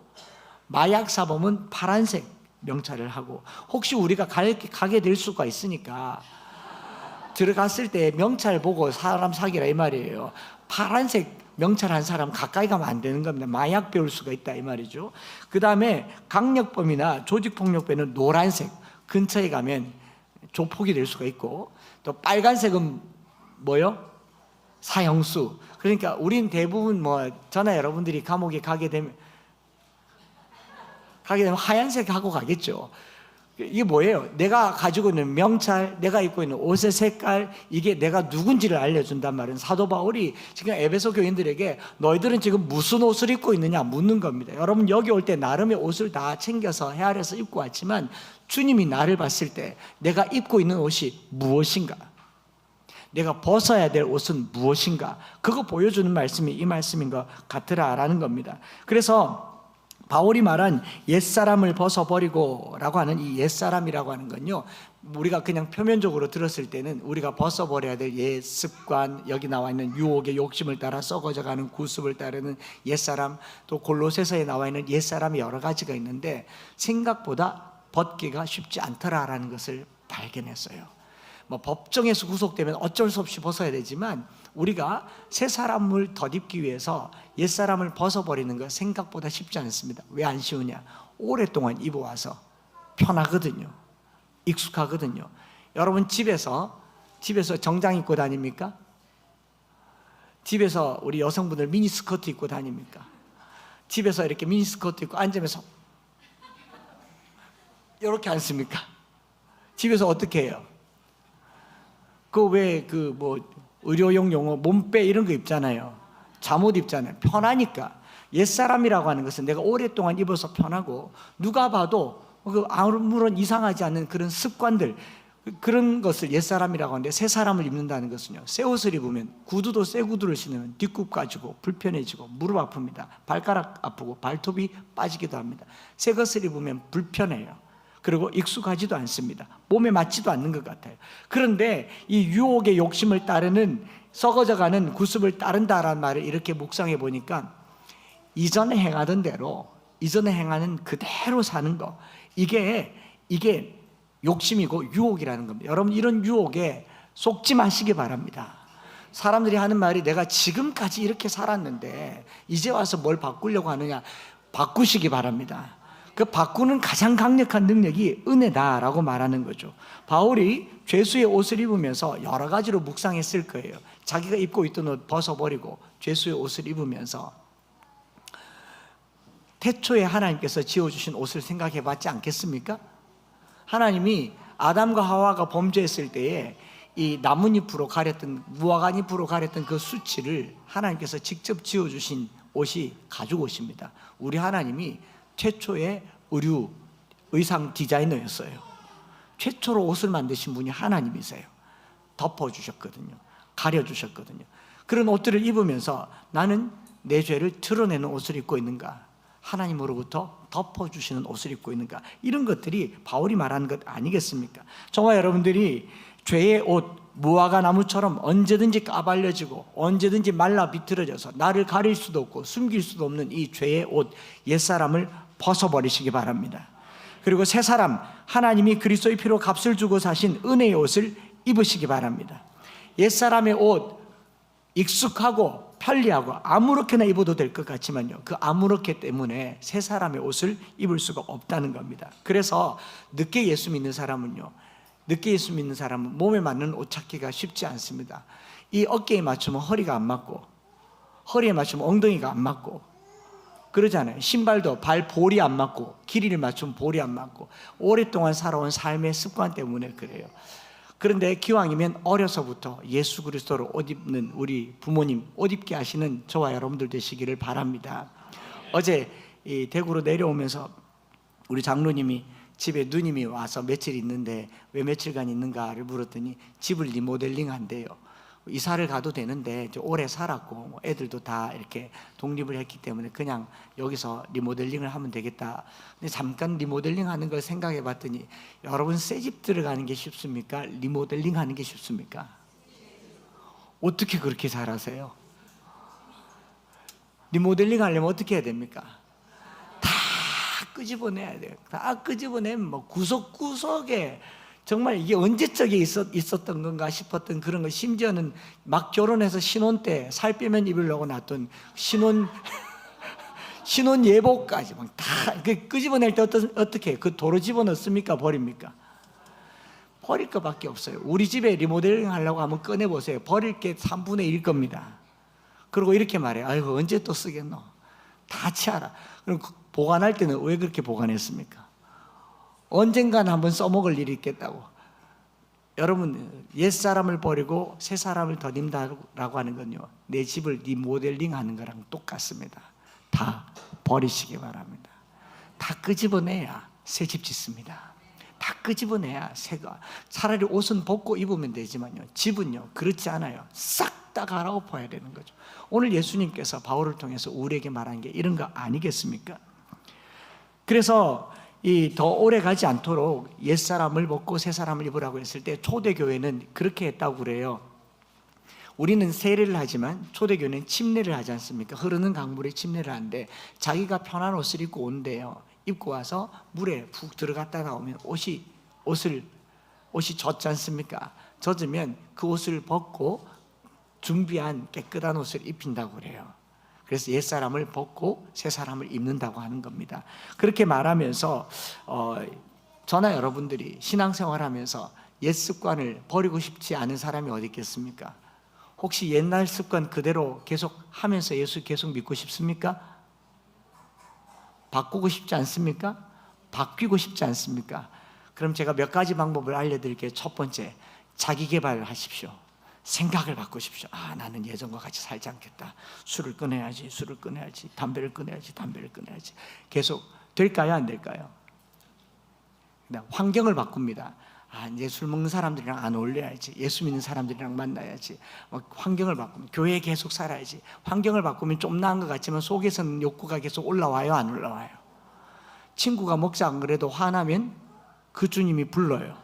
마약 사범은 파란색 명찰을 하고, 혹시 우리가 가게 될 수가 있으니까 들어갔을 때 명찰 보고 사람 사귀라 이 말이에요. 파란색 명찰한 사람 가까이 가면 안 되는 겁니다. 마약 배울 수가 있다 이 말이죠. 그 다음에 강력범이나 조직폭력배는 노란색, 근처에 가면 조폭이 될 수가 있고, 또 빨간색은 뭐요? 사형수. 그러니까 우린 대부분 뭐 저나 여러분들이 감옥에 가게 되면 하얀색 하고 가겠죠. 이게 뭐예요? 내가 가지고 있는 명찰, 내가 입고 있는 옷의 색깔, 이게 내가 누군지를 알려준단 말은, 사도 바울이 지금 에베소 교인들에게 너희들은 지금 무슨 옷을 입고 있느냐 묻는 겁니다. 여러분 여기 올 때 나름의 옷을 다 챙겨서 헤아려서 입고 왔지만 주님이 나를 봤을 때 내가 입고 있는 옷이 무엇인가? 내가 벗어야 될 옷은 무엇인가? 그거 보여주는 말씀이 이 말씀인 것 같으라라는 겁니다. 그래서 바울이 말한 옛사람을 벗어버리고 라고 하는 이 옛사람이라고 하는 건요, 우리가 그냥 표면적으로 들었을 때는 우리가 벗어버려야 될 옛 습관, 여기 나와 있는 유혹의 욕심을 따라 썩어져가는 구습을 따르는 옛사람, 또 골로새서에 나와 있는 옛사람이 여러 가지가 있는데 생각보다 벗기가 쉽지 않더라라는 것을 발견했어요. 뭐 법정에서 구속되면 어쩔 수 없이 벗어야 되지만 우리가 새 사람을 덧입기 위해서 옛 사람을 벗어버리는 거 생각보다 쉽지 않습니다. 왜 안 쉬우냐? 오랫동안 입어와서 편하거든요. 익숙하거든요. 여러분 집에서 정장 입고 다닙니까? 집에서 우리 여성분들 미니스커트 입고 다닙니까? 집에서 이렇게 미니스커트 입고 앉으면서 이렇게 앉습니까? 집에서 어떻게 해요? 그 왜 그 뭐 의료용 용어 몸빼 이런 거 입잖아요. 잠옷 입잖아요. 편하니까. 옛사람이라고 하는 것은 내가 오랫동안 입어서 편하고 누가 봐도 아무런 이상하지 않는 그런 습관들, 그런 것을 옛사람이라고 하는데, 새 사람을 입는다는 것은요, 새 옷을 입으면 구두도 새 구두를 신으면 뒷굽 가지고 불편해지고 무릎 아픕니다. 발가락 아프고 발톱이 빠지기도 합니다. 새 것을 입으면 불편해요. 그리고 익숙하지도 않습니다. 몸에 맞지도 않는 것 같아요. 그런데 이 유혹의 욕심을 따르는, 썩어져가는 구습을 따른다라는 말을 이렇게 묵상해 보니까 이전에 행하던 대로, 이전에 행하는 그대로 사는 거, 이게 욕심이고 유혹이라는 겁니다. 여러분, 이런 유혹에 속지 마시기 바랍니다. 사람들이 하는 말이 내가 지금까지 이렇게 살았는데 이제 와서 뭘 바꾸려고 하느냐, 바꾸시기 바랍니다. 그 바꾸는 가장 강력한 능력이 은혜다라고 말하는 거죠. 바울이 죄수의 옷을 입으면서 여러 가지로 묵상했을 거예요. 자기가 입고 있던 옷 벗어버리고 죄수의 옷을 입으면서 태초에 하나님께서 지어주신 옷을 생각해 봤지 않겠습니까? 하나님이 아담과 하와가 범죄했을 때에 이 나뭇잎으로 가렸던, 무화과잎으로 가렸던 그 수치를 하나님께서 직접 지어주신 옷이 가죽 옷입니다. 우리 하나님이 최초의 의상 디자이너였어요. 최초로 옷을 만드신 분이 하나님이세요. 덮어주셨거든요. 가려주셨거든요. 그런 옷들을 입으면서 나는 내 죄를 드러내는 옷을 입고 있는가, 하나님으로부터 덮어주시는 옷을 입고 있는가, 이런 것들이 바울이 말하는 것 아니겠습니까? 저와 여러분들이 죄의 옷, 무화과 나무처럼 언제든지 까발려지고 언제든지 말라 비틀어져서 나를 가릴 수도 없고 숨길 수도 없는 이 죄의 옷, 옛사람을 벗어버리시기 바랍니다. 그리고 새 사람, 하나님이 그리스도의 피로 값을 주고 사신 은혜의 옷을 입으시기 바랍니다. 옛사람의 옷, 익숙하고 편리하고 아무렇게나 입어도 될 것 같지만요, 그 아무렇게 때문에 새 사람의 옷을 입을 수가 없다는 겁니다. 그래서 늦게 예수 믿는 사람은 몸에 맞는 옷 찾기가 쉽지 않습니다. 이 어깨에 맞추면 허리가 안 맞고, 허리에 맞추면 엉덩이가 안 맞고 그러잖아요. 신발도 발 볼이 안 맞고, 길이를 맞추면 볼이 안 맞고, 오랫동안 살아온 삶의 습관 때문에 그래요. 그런데 기왕이면 어려서부터 예수 그리스도로 옷 입는 우리 부모님, 옷 입게 하시는 저와 여러분들 되시기를 바랍니다. 어제 이 대구로 내려오면서 우리 장로님이 집에 누님이 와서 며칠 있는데 왜 며칠간 있는가를 물었더니 집을 리모델링 한대요. 이사를 가도 되는데 오래 살았고 애들도 다 이렇게 독립을 했기 때문에 그냥 여기서 리모델링을 하면 되겠다. 근데 잠깐 리모델링 하는 걸 생각해 봤더니, 여러분 새 집 들어가는 게 쉽습니까? 리모델링 하는 게 쉽습니까? 어떻게 그렇게 잘하세요? 리모델링 하려면 어떻게 해야 됩니까? 다 끄집어내야 돼요. 다 끄집어내면 뭐 구석구석에 정말 이게 언제적에 있었던 건가 싶었던 그런 거, 심지어는 막 결혼해서 신혼 때 살 빼면 입으려고 놨던 신혼 예복까지 막 다 끄집어낼 때 어떻게 해요? 그 도로 집어넣습니까? 버립니까? 버릴 것밖에 없어요. 우리 집에 리모델링 하려고 하면 꺼내보세요. 버릴 게 3분의 1 겁니다. 그리고 이렇게 말해요. 아이고 언제 또 쓰겠노? 다 치아라. 그럼 보관할 때는 왜 그렇게 보관했습니까? 언젠간 한번 써먹을 일이 있겠다고. 여러분, 옛사람을 버리고 새 사람을 덧입는다라고 하는 건요, 내 집을 리모델링 하는 거랑 똑같습니다. 다 버리시기 바랍니다. 다 끄집어내야 새 집 짓습니다. 다 끄집어내야 새가. 차라리 옷은 벗고 입으면 되지만요, 집은요 그렇지 않아요. 싹 다 갈아엎어야 되는 거죠. 오늘 예수님께서 바울을 통해서 우리에게 말한 게 이런 거 아니겠습니까? 그래서 더 오래 가지 않도록 옛사람을 벗고 새 사람을 입으라고 했을 때 초대교회는 그렇게 했다고 그래요. 우리는 세례를 하지만 초대교회는 침례를 하지 않습니까? 흐르는 강물에 침례를 하는데 자기가 편한 옷을 입고 온대요. 입고 와서 물에 푹 들어갔다 나오면 옷이 젖지 않습니까? 젖으면 그 옷을 벗고 준비한 깨끗한 옷을 입힌다고 그래요. 그래서 옛사람을 벗고 새사람을 입는다고 하는 겁니다. 그렇게 말하면서 저나 여러분들이 신앙생활하면서 옛 습관을 버리고 싶지 않은 사람이 어디 있겠습니까? 혹시 옛날 습관 그대로 계속 하면서 예수 계속 믿고 싶습니까? 바꾸고 싶지 않습니까? 바뀌고 싶지 않습니까? 그럼 제가 몇 가지 방법을 알려드릴게요. 첫 번째, 자기 개발을 하십시오. 생각을 바꾸십시오. 나는 예전과 같이 살지 않겠다. 술을 끊어야지, 술을 끊어야지, 담배를 끊어야지, 담배를 끊어야지. 계속 될까요? 안 될까요? 환경을 바꿉니다. 이제 술 먹는 사람들이랑 안 어울려야지. 예수 믿는 사람들이랑 만나야지. 환경을 바꾸면 교회에 계속 살아야지. 환경을 바꾸면 좀 나은 것 같지만 속에서는 욕구가 계속 올라와요? 안 올라와요? 친구가 목사 안 그래도 화나면 그 주님이 불러요.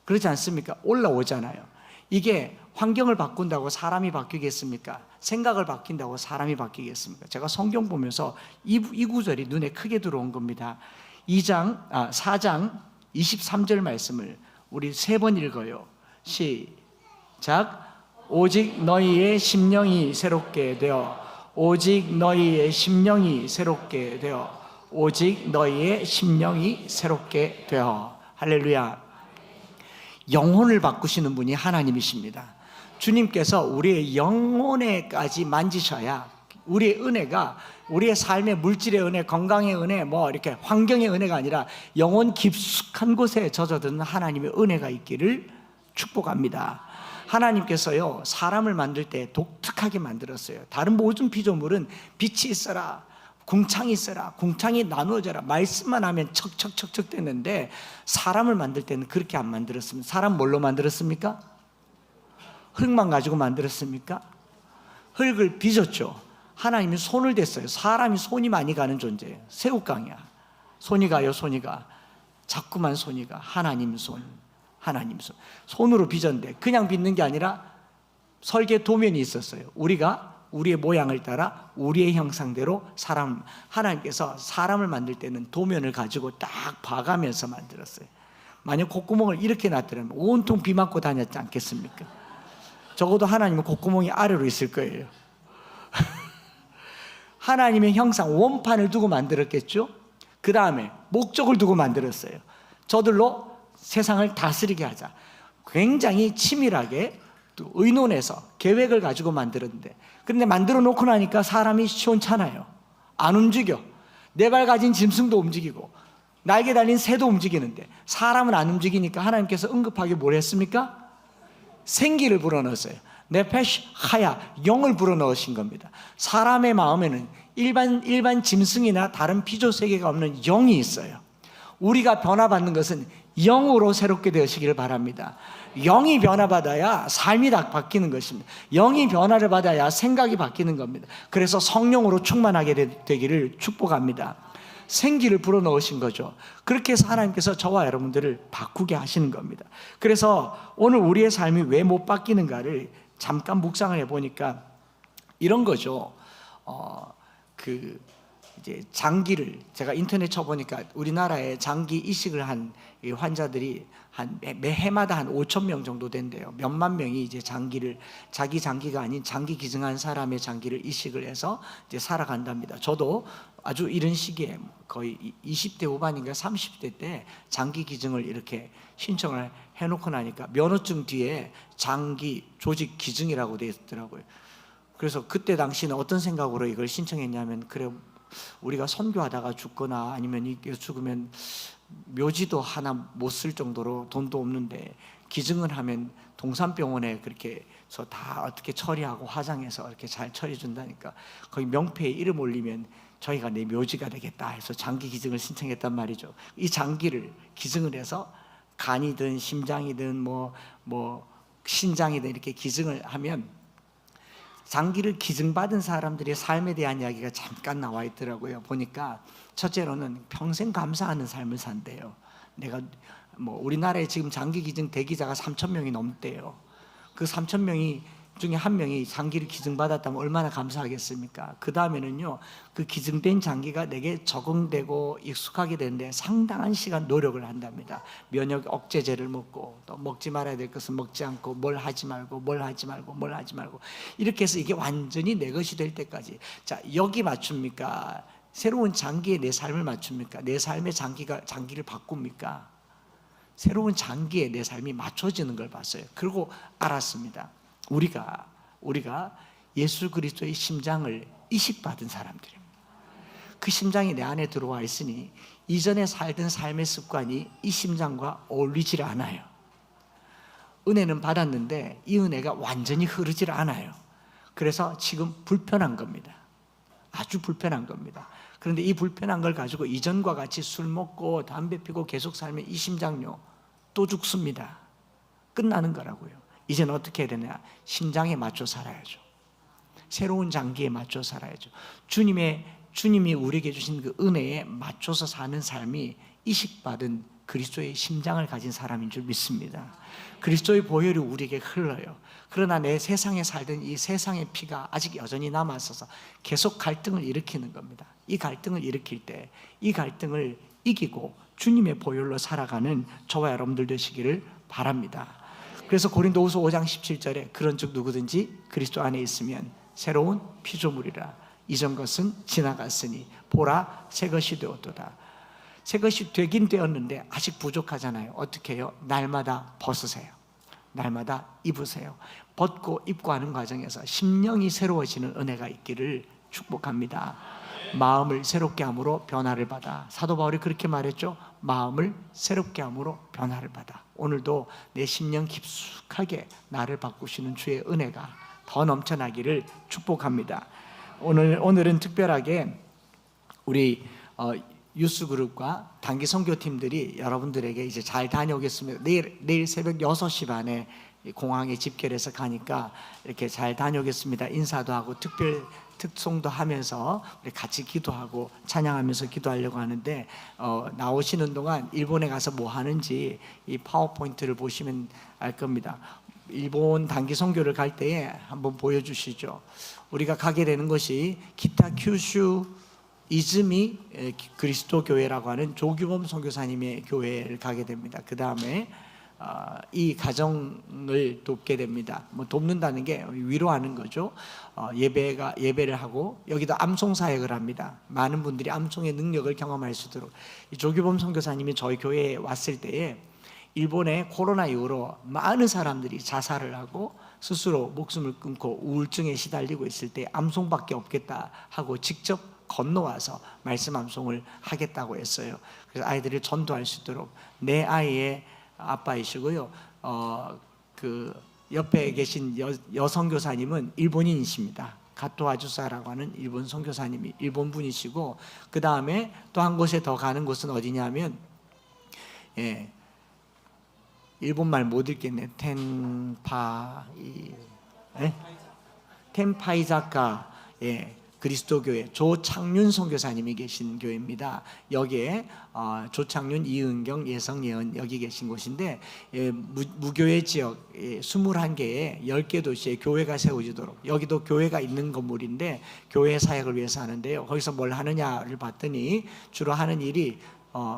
그렇지 않습니까? 올라오잖아요. 이게 환경을 바꾼다고 사람이 바뀌겠습니까? 생각을 바뀐다고 사람이 바뀌겠습니까? 제가 성경 보면서 이 구절이 눈에 크게 들어온 겁니다. 4장 23절 말씀을 우리 3번 읽어요. 시작. 오직 너희의 심령이 새롭게 되어, 오직 너희의 심령이 새롭게 되어, 오직 너희의 심령이 새롭게 되어. 할렐루야. 영혼을 바꾸시는 분이 하나님이십니다. 주님께서 우리의 영혼에까지 만지셔야 우리의 은혜가, 우리의 삶의 물질의 은혜, 건강의 은혜, 이렇게 환경의 은혜가 아니라 영혼 깊숙한 곳에 젖어든 하나님의 은혜가 있기를 축복합니다. 하나님께서요, 사람을 만들 때 독특하게 만들었어요. 다른 모든 피조물은 빛이 있어라, 궁창이 있어라, 궁창이 나누어져라 말씀만 하면 척척척척 되는데, 사람을 만들 때는 그렇게 안 만들었습니다. 사람 뭘로 만들었습니까? 흙만 가지고 만들었습니까? 흙을 빚었죠. 하나님이 손을 댔어요. 사람이 손이 많이 가는 존재예요. 새우깡이야. 손이 가요, 손이 가. 자꾸만 손이 가. 하나님 손, 하나님 손. 손으로 빚었는데 그냥 빚는 게 아니라 설계 도면이 있었어요. 우리가 우리의 모양을 따라 우리의 형상대로 하나님께서 사람을 만들 때는 도면을 가지고 딱 봐가면서 만들었어요. 만약 콧구멍을 이렇게 놨더라면 온통 비 맞고 다녔지 않겠습니까? 적어도 하나님은 콧구멍이 아래로 있을 거예요. 하나님의 형상, 원판을 두고 만들었겠죠? 그 다음에 목적을 두고 만들었어요. 저들로 세상을 다스리게 하자. 굉장히 치밀하게 또 의논해서 계획을 가지고 만들었는데, 그런데 만들어 놓고 나니까 사람이 시원찮아요. 안 움직여. 네 발 가진 짐승도 움직이고 날개 달린 새도 움직이는데 사람은 안 움직이니까 하나님께서 응급하게 뭘 했습니까? 생기를 불어넣었어요. 네페시 하야, 영을 불어넣으신 겁니다. 사람의 마음에는 일반 짐승이나 다른 피조 세계가 없는 영이 있어요. 우리가 변화받는 것은 영으로 새롭게 되시기를 바랍니다. 영이 변화받아야 삶이 다 바뀌는 것입니다. 영이 변화를 받아야 생각이 바뀌는 겁니다. 그래서 성령으로 충만하게 되기를 축복합니다. 생기를 불어넣으신 거죠. 그렇게 해서 하나님께서 저와 여러분들을 바꾸게 하시는 겁니다. 그래서 오늘 우리의 삶이 왜 못 바뀌는가를 잠깐 묵상을 해보니까 이런 거죠. 이제 장기를 제가 인터넷 쳐보니까 우리나라에 장기 이식을 한 환자들이 매 해마다 한 5천 명 정도 된대요. 몇만 명이 이제 자기 장기가 아닌 장기 기증한 사람의 장기를 이식을 해서 이제 살아간답니다. 저도 아주 이런 시기에 거의 20대 후반인가 30대 때 장기 기증을 이렇게 신청을 해놓고 나니까 면허증 뒤에 장기 조직 기증이라고 되어 있더라고요. 그래서 그때 당시는 어떤 생각으로 이걸 신청했냐면, 그래 우리가 선교하다가 죽거나 아니면 이게 죽으면 묘지도 하나 못 쓸 정도로 돈도 없는데 기증을 하면 동산병원에 그렇게 해서 다 어떻게 처리하고 화장해서 이렇게 잘 처리해 준다니까 거기 명패에 이름 올리면 저희가 내 묘지가 되겠다 해서 장기 기증을 신청했단 말이죠. 이 장기를 기증을 해서 간이든 심장이든 신장이든 이렇게 기증을 하면 장기를 기증받은 사람들의 삶에 대한 이야기가 잠깐 나와 있더라고요. 보니까 첫째로는 평생 감사하는 삶을 산대요. 내가 우리나라에 지금 장기 기증 대기자가 3천 명이 넘대요. 그 3천 명이 중에 한 명이 장기를 기증받았다면 얼마나 감사하겠습니까? 그 다음에는요, 그 기증된 장기가 내게 적응되고 익숙하게 되는데 상당한 시간 노력을 한답니다. 면역 억제제를 먹고 또 먹지 말아야 될 것은 먹지 않고 뭘 하지 말고 이렇게 해서 이게 완전히 내 것이 될 때까지. 자, 여기 맞춥니까? 새로운 장기에 내 삶을 맞춥니까? 내 삶의 장기를 바꿉니까? 새로운 장기에 내 삶이 맞춰지는 걸 봤어요. 그리고 알았습니다. 우리가 예수 그리스도의 심장을 이식받은 사람들입니다. 그 심장이 내 안에 들어와 있으니 이전에 살던 삶의 습관이 이 심장과 어울리질 않아요. 은혜는 받았는데 이 은혜가 완전히 흐르질 않아요. 그래서 지금 불편한 겁니다. 아주 불편한 겁니다. 그런데 이 불편한 걸 가지고 이전과 같이 술 먹고 담배 피고 계속 살면 이 심장요 또 죽습니다. 끝나는 거라고요. 이제는 어떻게 해야 되냐? 심장에 맞춰 살아야죠. 새로운 장기에 맞춰 살아야죠. 주님이 우리에게 주신 그 은혜에 맞춰서 사는 삶이 이식받은 그리스도의 심장을 가진 사람인 줄 믿습니다. 그리스도의 보혈이 우리에게 흘러요. 그러나 내 세상에 살던 이 세상의 피가 아직 여전히 남아있어서 계속 갈등을 일으키는 겁니다. 이 갈등을 일으킬 때 이 갈등을 이기고 주님의 보혈로 살아가는 저와 여러분들 되시기를 바랍니다. 그래서 고린도후서 5장 17절에 그런즉 누구든지 그리스도 안에 있으면 새로운 피조물이라 이전 것은 지나갔으니 보라 새 것이 되었도다. 새 것이 되긴 되었는데 아직 부족하잖아요. 어떻게 해요? 날마다 벗으세요. 날마다 입으세요. 벗고 입고 하는 과정에서 심령이 새로워지는 은혜가 있기를 축복합니다. 마음을 새롭게 함으로 변화를 받아. 사도 바울이 그렇게 말했죠. 마음을 새롭게 함으로 변화를 받아. 오늘도 내 심령 깊숙하게 나를 바꾸시는 주의 은혜가 더 넘쳐나기를 축복합니다. 오늘은 특별하게 우리 유스그룹과 단기 선교팀들이 여러분들에게 이제 잘 다녀오겠습니다. 내일 새벽 6시 반에 공항에 집결해서 가니까 이렇게 잘 다녀오겠습니다. 인사도 하고 특송도 하면서 우리 같이 기도하고 찬양하면서 기도하려고 하는데 나오시는 동안 일본에 가서 뭐 하는지 이 파워포인트를 보시면 알 겁니다. 일본 단기 선교를 갈 때에 한번 보여주시죠. 우리가 가게 되는 것이 기타 큐슈 이즈미 그리스도 교회라고 하는 조규범 선교사님의 교회를 가게 됩니다. 그 다음에 이 가정을 돕게 됩니다. 뭐 돕는다는 게 위로하는 거죠. 예배를 하고 여기도 암송 사역을 합니다. 많은 분들이 암송의 능력을 경험할 수 있도록. 이 조규범 선교사님이 저희 교회에 왔을 때에 일본의 코로나 이후로 많은 사람들이 자살을 하고 스스로 목숨을 끊고 우울증에 시달리고 있을 때 암송밖에 없겠다 하고 직접 건너와서 말씀 암송을 하겠다고 했어요. 그래서 아이들을 전도할 수 있도록. 내 아이의 아빠이시고요. 그 옆에 계신 여선교사님은 일본인이십니다. 가토 아주사라고 하는 일본 선교사님이 일본 분이시고, 그 다음에 또 한 곳에 더 가는 곳은 어디냐면 일본말 못 읽겠네. 텐파이자카 그리스도교회 조창윤 선교사님이 계신 교회입니다. 여기에 조창윤, 이은경, 예성, 예은 여기 계신 곳인데 무교회 지역 21개의 10개 도시에 교회가 세워지도록. 여기도 교회가 있는 건물인데 교회 사역을 위해서 하는데요. 거기서 뭘 하느냐를 봤더니 주로 하는 일이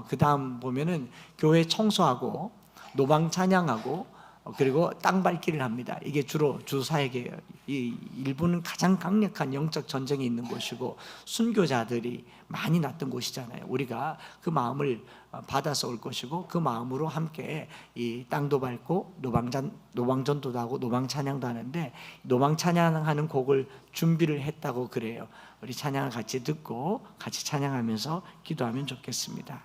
그 다음 보면은 교회 청소하고 노방 찬양하고 그리고 땅 밟기를 합니다. 이게 주로 주 사역이에요. 이 일본은 가장 강력한 영적 전쟁이 있는 곳이고 순교자들이 많이 났던 곳이잖아요. 우리가 그 마음을 받아서 올 것이고 그 마음으로 함께 이 땅도 밟고 노방전도도 하고 노방 찬양도 하는데, 노방 찬양하는 곡을 준비를 했다고 그래요. 우리 찬양을 같이 듣고 같이 찬양하면서 기도하면 좋겠습니다.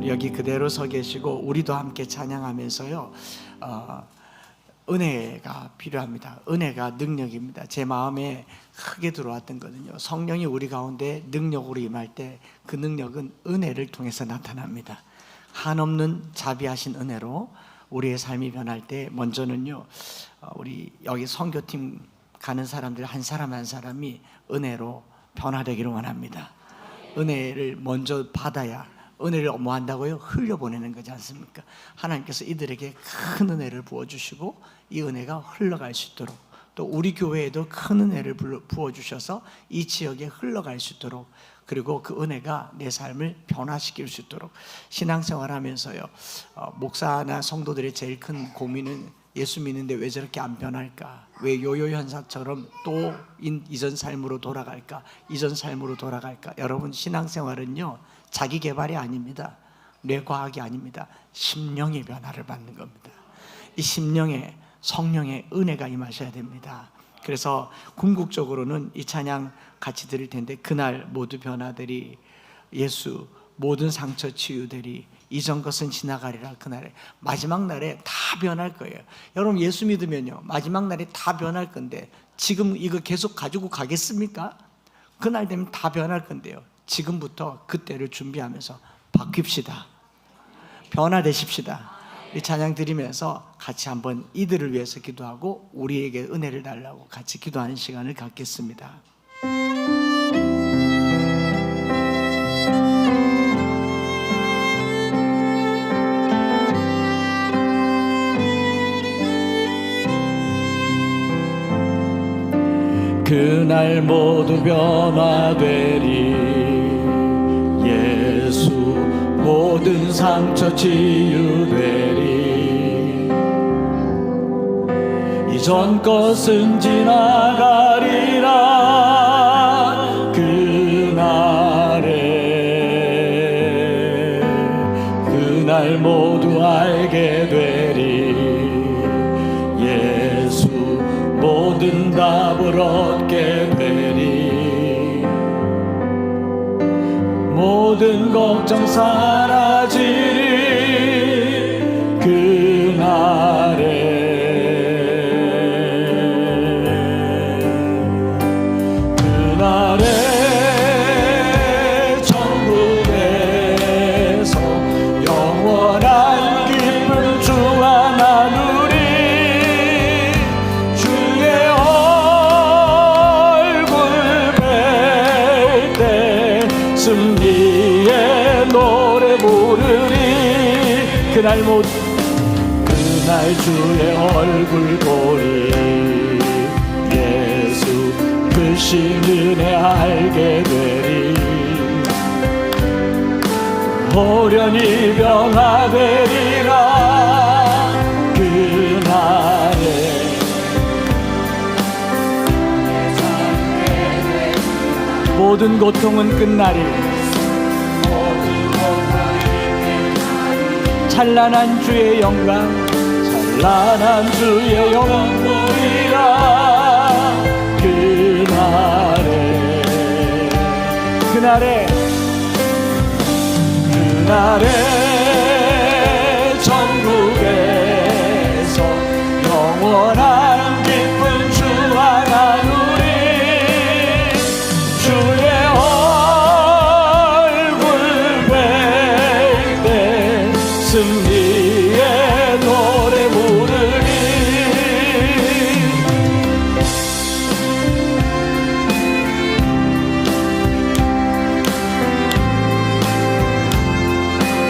여기 그대로 서 계시고 우리도 함께 찬양하면서요, 은혜가 필요합니다. 은혜가 능력입니다. 제 마음에 크게 들어왔던 거든요. 성령이 우리 가운데 능력으로 임할 때 그 능력은 은혜를 통해서 나타납니다. 한없는 자비하신 은혜로 우리의 삶이 변할 때 먼저는요, 우리 여기 선교팀 가는 사람들 한 사람 한 사람이 은혜로 변화되기를 원합니다. 은혜를 먼저 받아야, 은혜를 뭐 한다고요? 흘려보내는 거지 않습니까? 하나님께서 이들에게 큰 은혜를 부어주시고 이 은혜가 흘러갈 수 있도록, 또 우리 교회에도 큰 은혜를 부어주셔서 이 지역에 흘러갈 수 있도록, 그리고 그 은혜가 내 삶을 변화시킬 수 있도록, 신앙생활하면서요, 목사나 성도들의 제일 큰 고민은 예수 믿는데 왜 저렇게 안 변할까? 왜 요요 현상처럼 또 이전 삶으로 돌아갈까? 이전 삶으로 돌아갈까? 여러분, 신앙생활은요, 자기 개발이 아닙니다. 뇌과학이 아닙니다. 심령의 변화를 받는 겁니다. 이 심령에 성령의 은혜가 임하셔야 됩니다. 그래서 궁극적으로는 이 찬양 같이 드릴 텐데, 그날 모두 변화되리, 예수 모든 상처 치유되리, 이전 것은 지나가리라. 그날에, 마지막 날에 다 변할 거예요. 여러분, 예수 믿으면요, 마지막 날에 다 변할 건데 지금 이거 계속 가지고 가겠습니까? 그날 되면 다 변할 건데요, 지금부터 그때를 준비하면서 바뀝시다. 변화되십시다. 이 찬양 드리면서 같이 한번 이들을 위해서 기도하고 우리에게 은혜를 달라고 같이 기도하는 시간을 갖겠습니다. 그날 모두 변화되리, 예수 모든 상처 치유되리, 이전 것은 지나가리라. 그날 모두 알게 되리, 예수 모든 답을 얻게 되리, 모든 걱정 사라지리. 그날에 천국에서 영원한 기쁨 주와 나누리. 주의 얼굴 뵐 때 승리의 노래 부르리. 그날 주의 얼굴 보리, 예수 크신 은혜 알게 되리, 호련히 변화되리라. 그날에 모든 고통은 끝나리, 찬란한 주의 영광, 찬란한 주의 영광 보리라. 그날에 천국에서 영원한 기쁨 주와 나누리. 주의 얼굴 뵐 때 승리의 노래 부르리.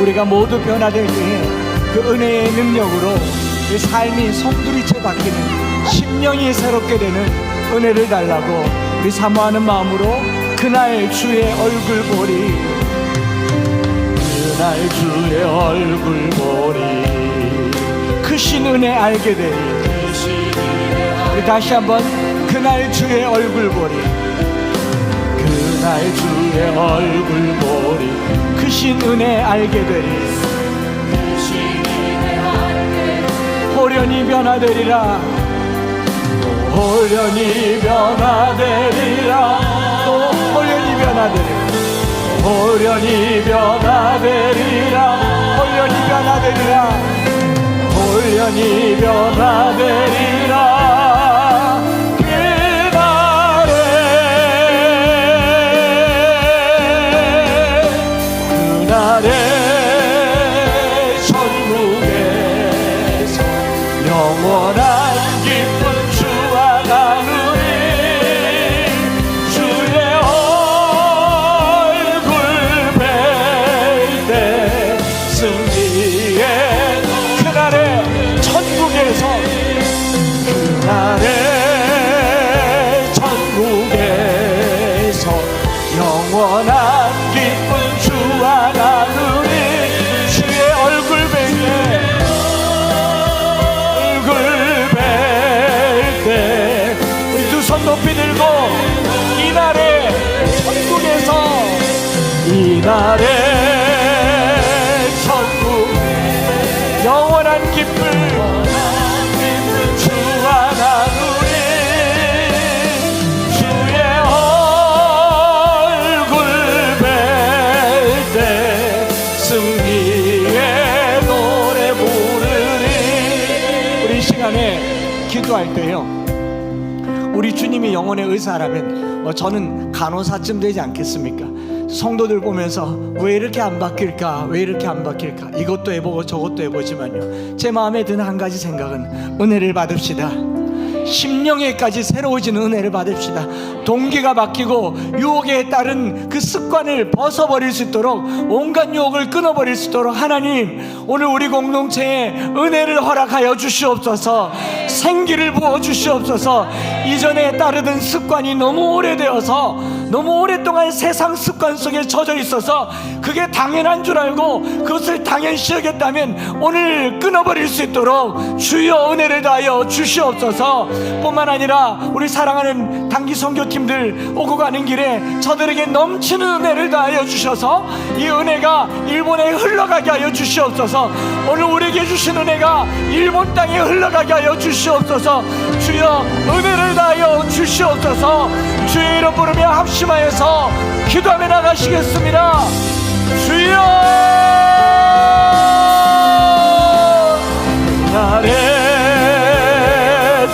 우리가 모두 변화될 때에 그 은혜의 능력으로 내 삶이 송두리째 바뀌는, 심령이 새롭게 되는 은혜를 달라고 우리 사모하는 마음으로 그날 주의 얼굴 보리, 그날 주의 얼굴 보리, 크신 은혜 알게 되리. 우리 다시 한번 그날 주의 얼굴 보리, 그날 주의 얼굴 보리, 크신 은혜 알게 되리. 호련히 변화되리라. 호련히 변화되리라. 또 호련히 변화되리라. 호련히 변화되리라. 변화되리라. 온전히 변화되리라. 그날에 천국에서 영원한 기쁨 주와 나누리. 주의 얼굴 뵐 때 승리의 그날에 천국에서 영원한 기쁨 주와 나누리. 주의 얼굴 뵐 때 우리 두 손 높이 들고 이날에 천국에서 이날에 천국 영원한 기쁨 주와 나누리. 주의 얼굴 뵐 때 승리의 노래 부르리. 우리 이 시간에 기도할 때요, 우리 주님이 영혼의 의사라면 저는 간호사쯤 되지 않겠습니까? 성도들 보면서 왜 이렇게 안 바뀔까, 왜 이렇게 안 바뀔까, 이것도 해보고 저것도 해보지만요, 제 마음에 드는 한 가지 생각은 은혜를 받읍시다. 심령에까지 새로워지는 은혜를 받읍시다. 동기가 바뀌고 유혹에 따른 그 습관을 벗어버릴 수 있도록, 온갖 유혹을 끊어버릴 수 있도록 하나님 오늘 우리 공동체에 은혜를 허락하여 주시옵소서. 생기를 부어 주시옵소서. 이전에 따르던 습관이 너무 오래되어서 너무 오랫동안 세상 습관 속에 젖어 있어서 그게 당연한 줄 알고 그것을 당연시 여겼다면 오늘 끊어버릴 수 있도록 주여 은혜를 다하여 주시옵소서. 뿐만 아니라 우리 사랑하는 단기 선교팀들 오고 가는 길에 저들에게 넘치는 은혜를 다하여 주셔서 이 은혜가 일본에 흘러가게 하여 주시옵소서. 오늘 우리에게 주신 은혜가 일본 땅에 흘러가게 하여 주시옵소서. 주여 은혜를 다하여 주시옵소서. 주의 이름 부르며 합심하여서 기도하며 나가시겠습니다. 주여 나를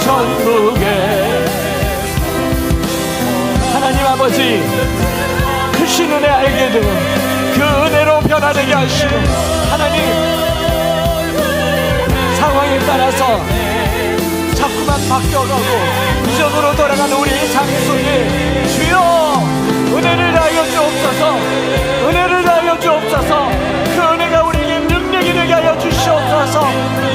천국에 하나님 아버지 크신 은혜 알게 되고 그 은혜로 변화되게 하시고, 하나님 상황에 따라서 자꾸만 바뀌어가고 이전으로 돌아가는 우리의 삶 속에 주여 은혜를 다하여 주옵소서. 은혜를 다하여 주옵소서. 그 은혜가 우리에게 능력이 되게 하여 주시옵소서.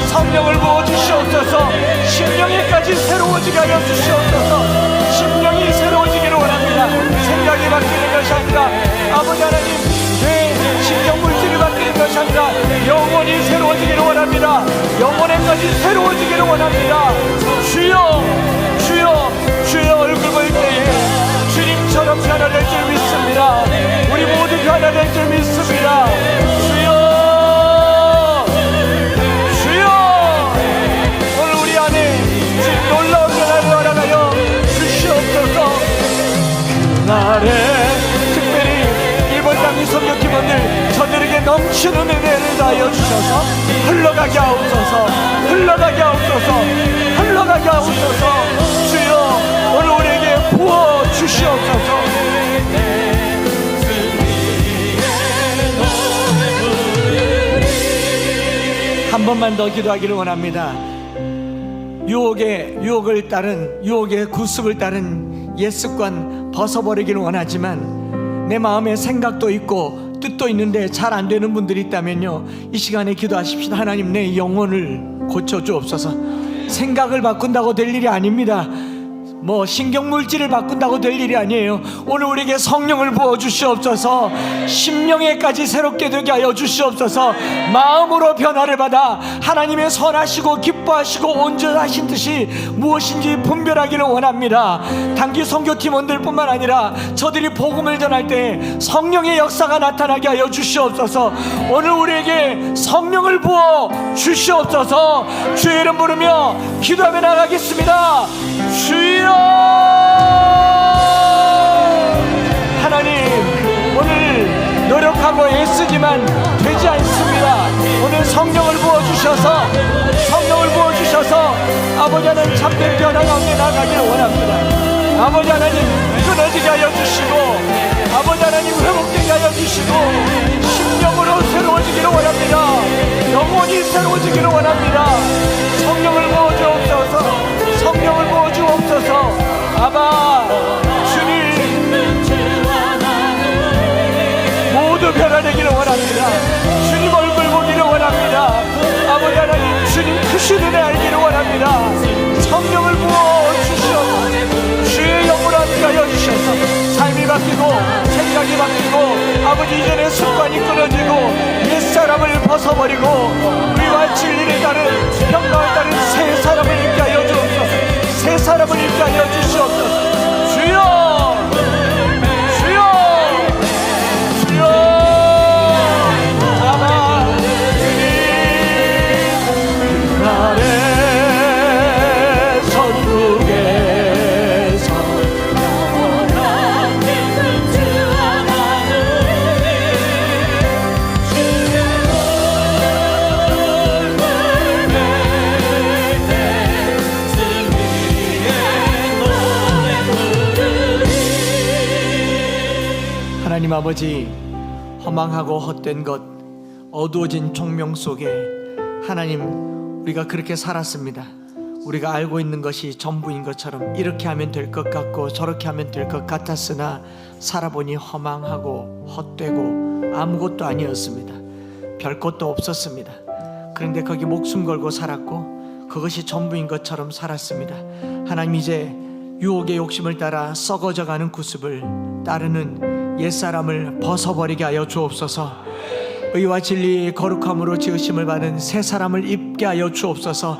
성령을 부어 주시옵소서. 심령에까지 새로워지게 하여 주시옵소서. 심령이 새로워지기를 원합니다. 생각이 바뀌는 것이 아니라 아버지 하나님, 내 심령 물질이 바뀌는 것이 아니라 영혼이 새로워지기를 원합니다. 영혼에까지 새로워지기를 원합니다. 주여 주여 주의 얼굴 볼 때에 주님처럼 변화될 줄 믿습니다. 우리 모두 변화될 줄 믿습니다. 주여 주여 오늘 우리 안에 지금 놀라운 변화를 허락하여 주시옵소서. 그날에 특별히 일본 땅의 선교팀원들 저들에게 넘치는 은혜를 다하여 주셔서 흘러가게 하옵소서. 흘러가게 하옵소서. 흘러가게 하옵소서. 주여 오늘 우리에게 부어 주시옵소서. 한 번만 더 기도하기를 원합니다. 유혹을 따른, 유혹의 구습을 따른 옛 습관 벗어버리기를 원하지만 내 마음에 생각도 있고 뜻도 있는데 잘 안 되는 분들이 있다면요, 이 시간에 기도하십시다. 하나님 내 영혼을 고쳐주옵소서. 생각을 바꾼다고 될 일이 아닙니다. 뭐 신경물질을 바꾼다고 될 일이 아니에요. 오늘 우리에게 성령을 부어주시옵소서. 심령에까지 새롭게 되게 하여 주시옵소서. 마음으로 변화를 받아 하나님의 선하시고 기뻐하시고 온전하신 뜻이 무엇인지 분별하기를 원합니다. 단기 선교팀원들 뿐만 아니라 저들이 복음을 전할 때 성령의 역사가 나타나게 하여 주시옵소서. 오늘 우리에게 성령을 부어 주시옵소서. 주의 이름 부르며 기도하며 나가겠습니다. 주여 하나님, 오늘 노력하고 애쓰지만 되지 않습니다. 오늘 성령을 부어주셔서 아버지 하나님 참된 변화 가운데 나가기를 원합니다. 아버지 하나님 끊어지게 하여 주시고, 아버지 하나님 회복되게 하여 주시고, 심령으로 새로워지기를 원합니다. 영혼이 새로워지기를 원합니다. 성령을 부어주옵소서. 성령을 부어주옵소서. 아바 주님, 모두 변화되기를 원합니다. 주님 얼굴 보기를 원합니다. 아버지 하나님 주님 크신 은혜 알기를 원합니다. 성령을 부어주시옵소서. 주의 영으로 함께 하여 주셔서 삶이 바뀌고 생각이 바뀌고, 아버지 이전의 습관이 끊어지고 옛사람을 벗어버리고 의와 진리를 따른 평강을 따른 새 사람을 입게 하여 주옵소서. 새 사람을 입게 하여 주시옵소서. 주여, 주여, 주여. 아마 주님 나의 선국에서 하나님 아버지, 허망하고 헛된 것, 어두워진 총명 속에 하나님 우리가 그렇게 살았습니다. 우리가 알고 있는 것이 전부인 것처럼 이렇게 하면 될 것 같고 저렇게 하면 될 것 같았으나 살아보니 허망하고 헛되고 아무것도 아니었습니다. 별 것도 없었습니다. 그런데 거기 목숨 걸고 살았고 그것이 전부인 것처럼 살았습니다. 하나님, 이제 유혹의 욕심을 따라 썩어져가는 구습을 따르는 옛사람을 벗어버리게 하여 주옵소서. 의와 진리의 거룩함으로 지으심을 받은 새 사람을 입게 하여 주옵소서.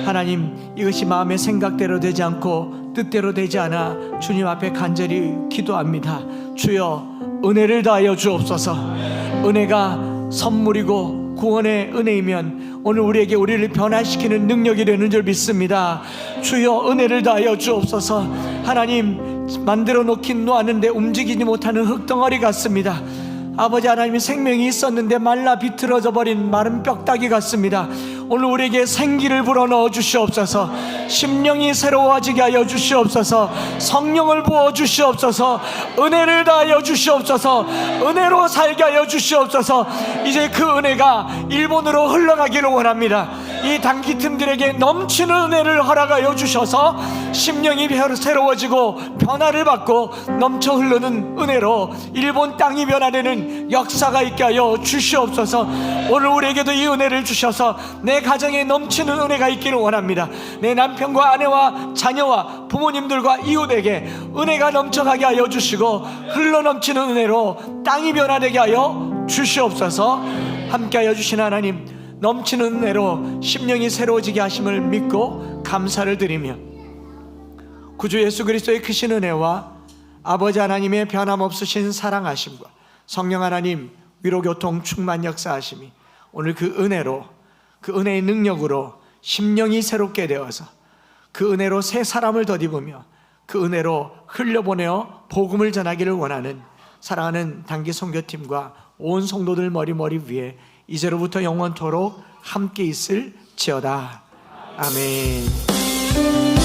하나님, 이것이 마음의 생각대로 되지 않고 뜻대로 되지 않아 주님 앞에 간절히 기도합니다. 주여, 은혜를 다하여 주옵소서. 은혜가 선물이고 구원의 은혜이면 오늘 우리에게 우리를 변화시키는 능력이 되는 줄 믿습니다. 주여, 은혜를 다하여 주옵소서. 하나님, 만들어 놓긴 놓았는데 움직이지 못하는 흙덩어리 같습니다. 아버지 하나님이 생명이 있었는데 말라 비틀어져 버린 마른 뼈다귀 같습니다. 오늘 우리에게 생기를 불어넣어 주시옵소서. 심령이 새로워지게 하여 주시옵소서. 성령을 부어 주시옵소서. 은혜를 다하여 주시옵소서. 은혜로 살게 하여 주시옵소서. 이제 그 은혜가 일본으로 흘러가기를 원합니다. 이 단기 틈들에게 넘치는 은혜를 허락하여 주셔서 심령이 새로워지고 변화를 받고 넘쳐 흐르는 은혜로 일본 땅이 변화되는 역사가 있게 하여 주시옵소서. 오늘 우리에게도 이 은혜를 주셔서 내 가정에 넘치는 은혜가 있기를 원합니다. 내 남편과 아내와 자녀와 부모님들과 이웃에게 은혜가 넘쳐가게 하여 주시고 흘러넘치는 은혜로 땅이 변화되게 하여 주시옵소서. 함께 하여 주신 하나님, 넘치는 은혜로 심령이 새로워지게 하심을 믿고 감사를 드리며 구주 예수 그리스도의 크신 은혜와 아버지 하나님의 변함없으신 사랑하심과 성령 하나님 위로교통 충만 역사하심이 오늘 그 은혜로, 그 은혜의 능력으로 심령이 새롭게 되어서 그 은혜로 새 사람을 덧입으며 그 은혜로 흘려보내어 복음을 전하기를 원하는 사랑하는 단기 선교팀과 온 성도들 머리 위에 이제로부터 영원토록 함께 있을지어다. 아멘.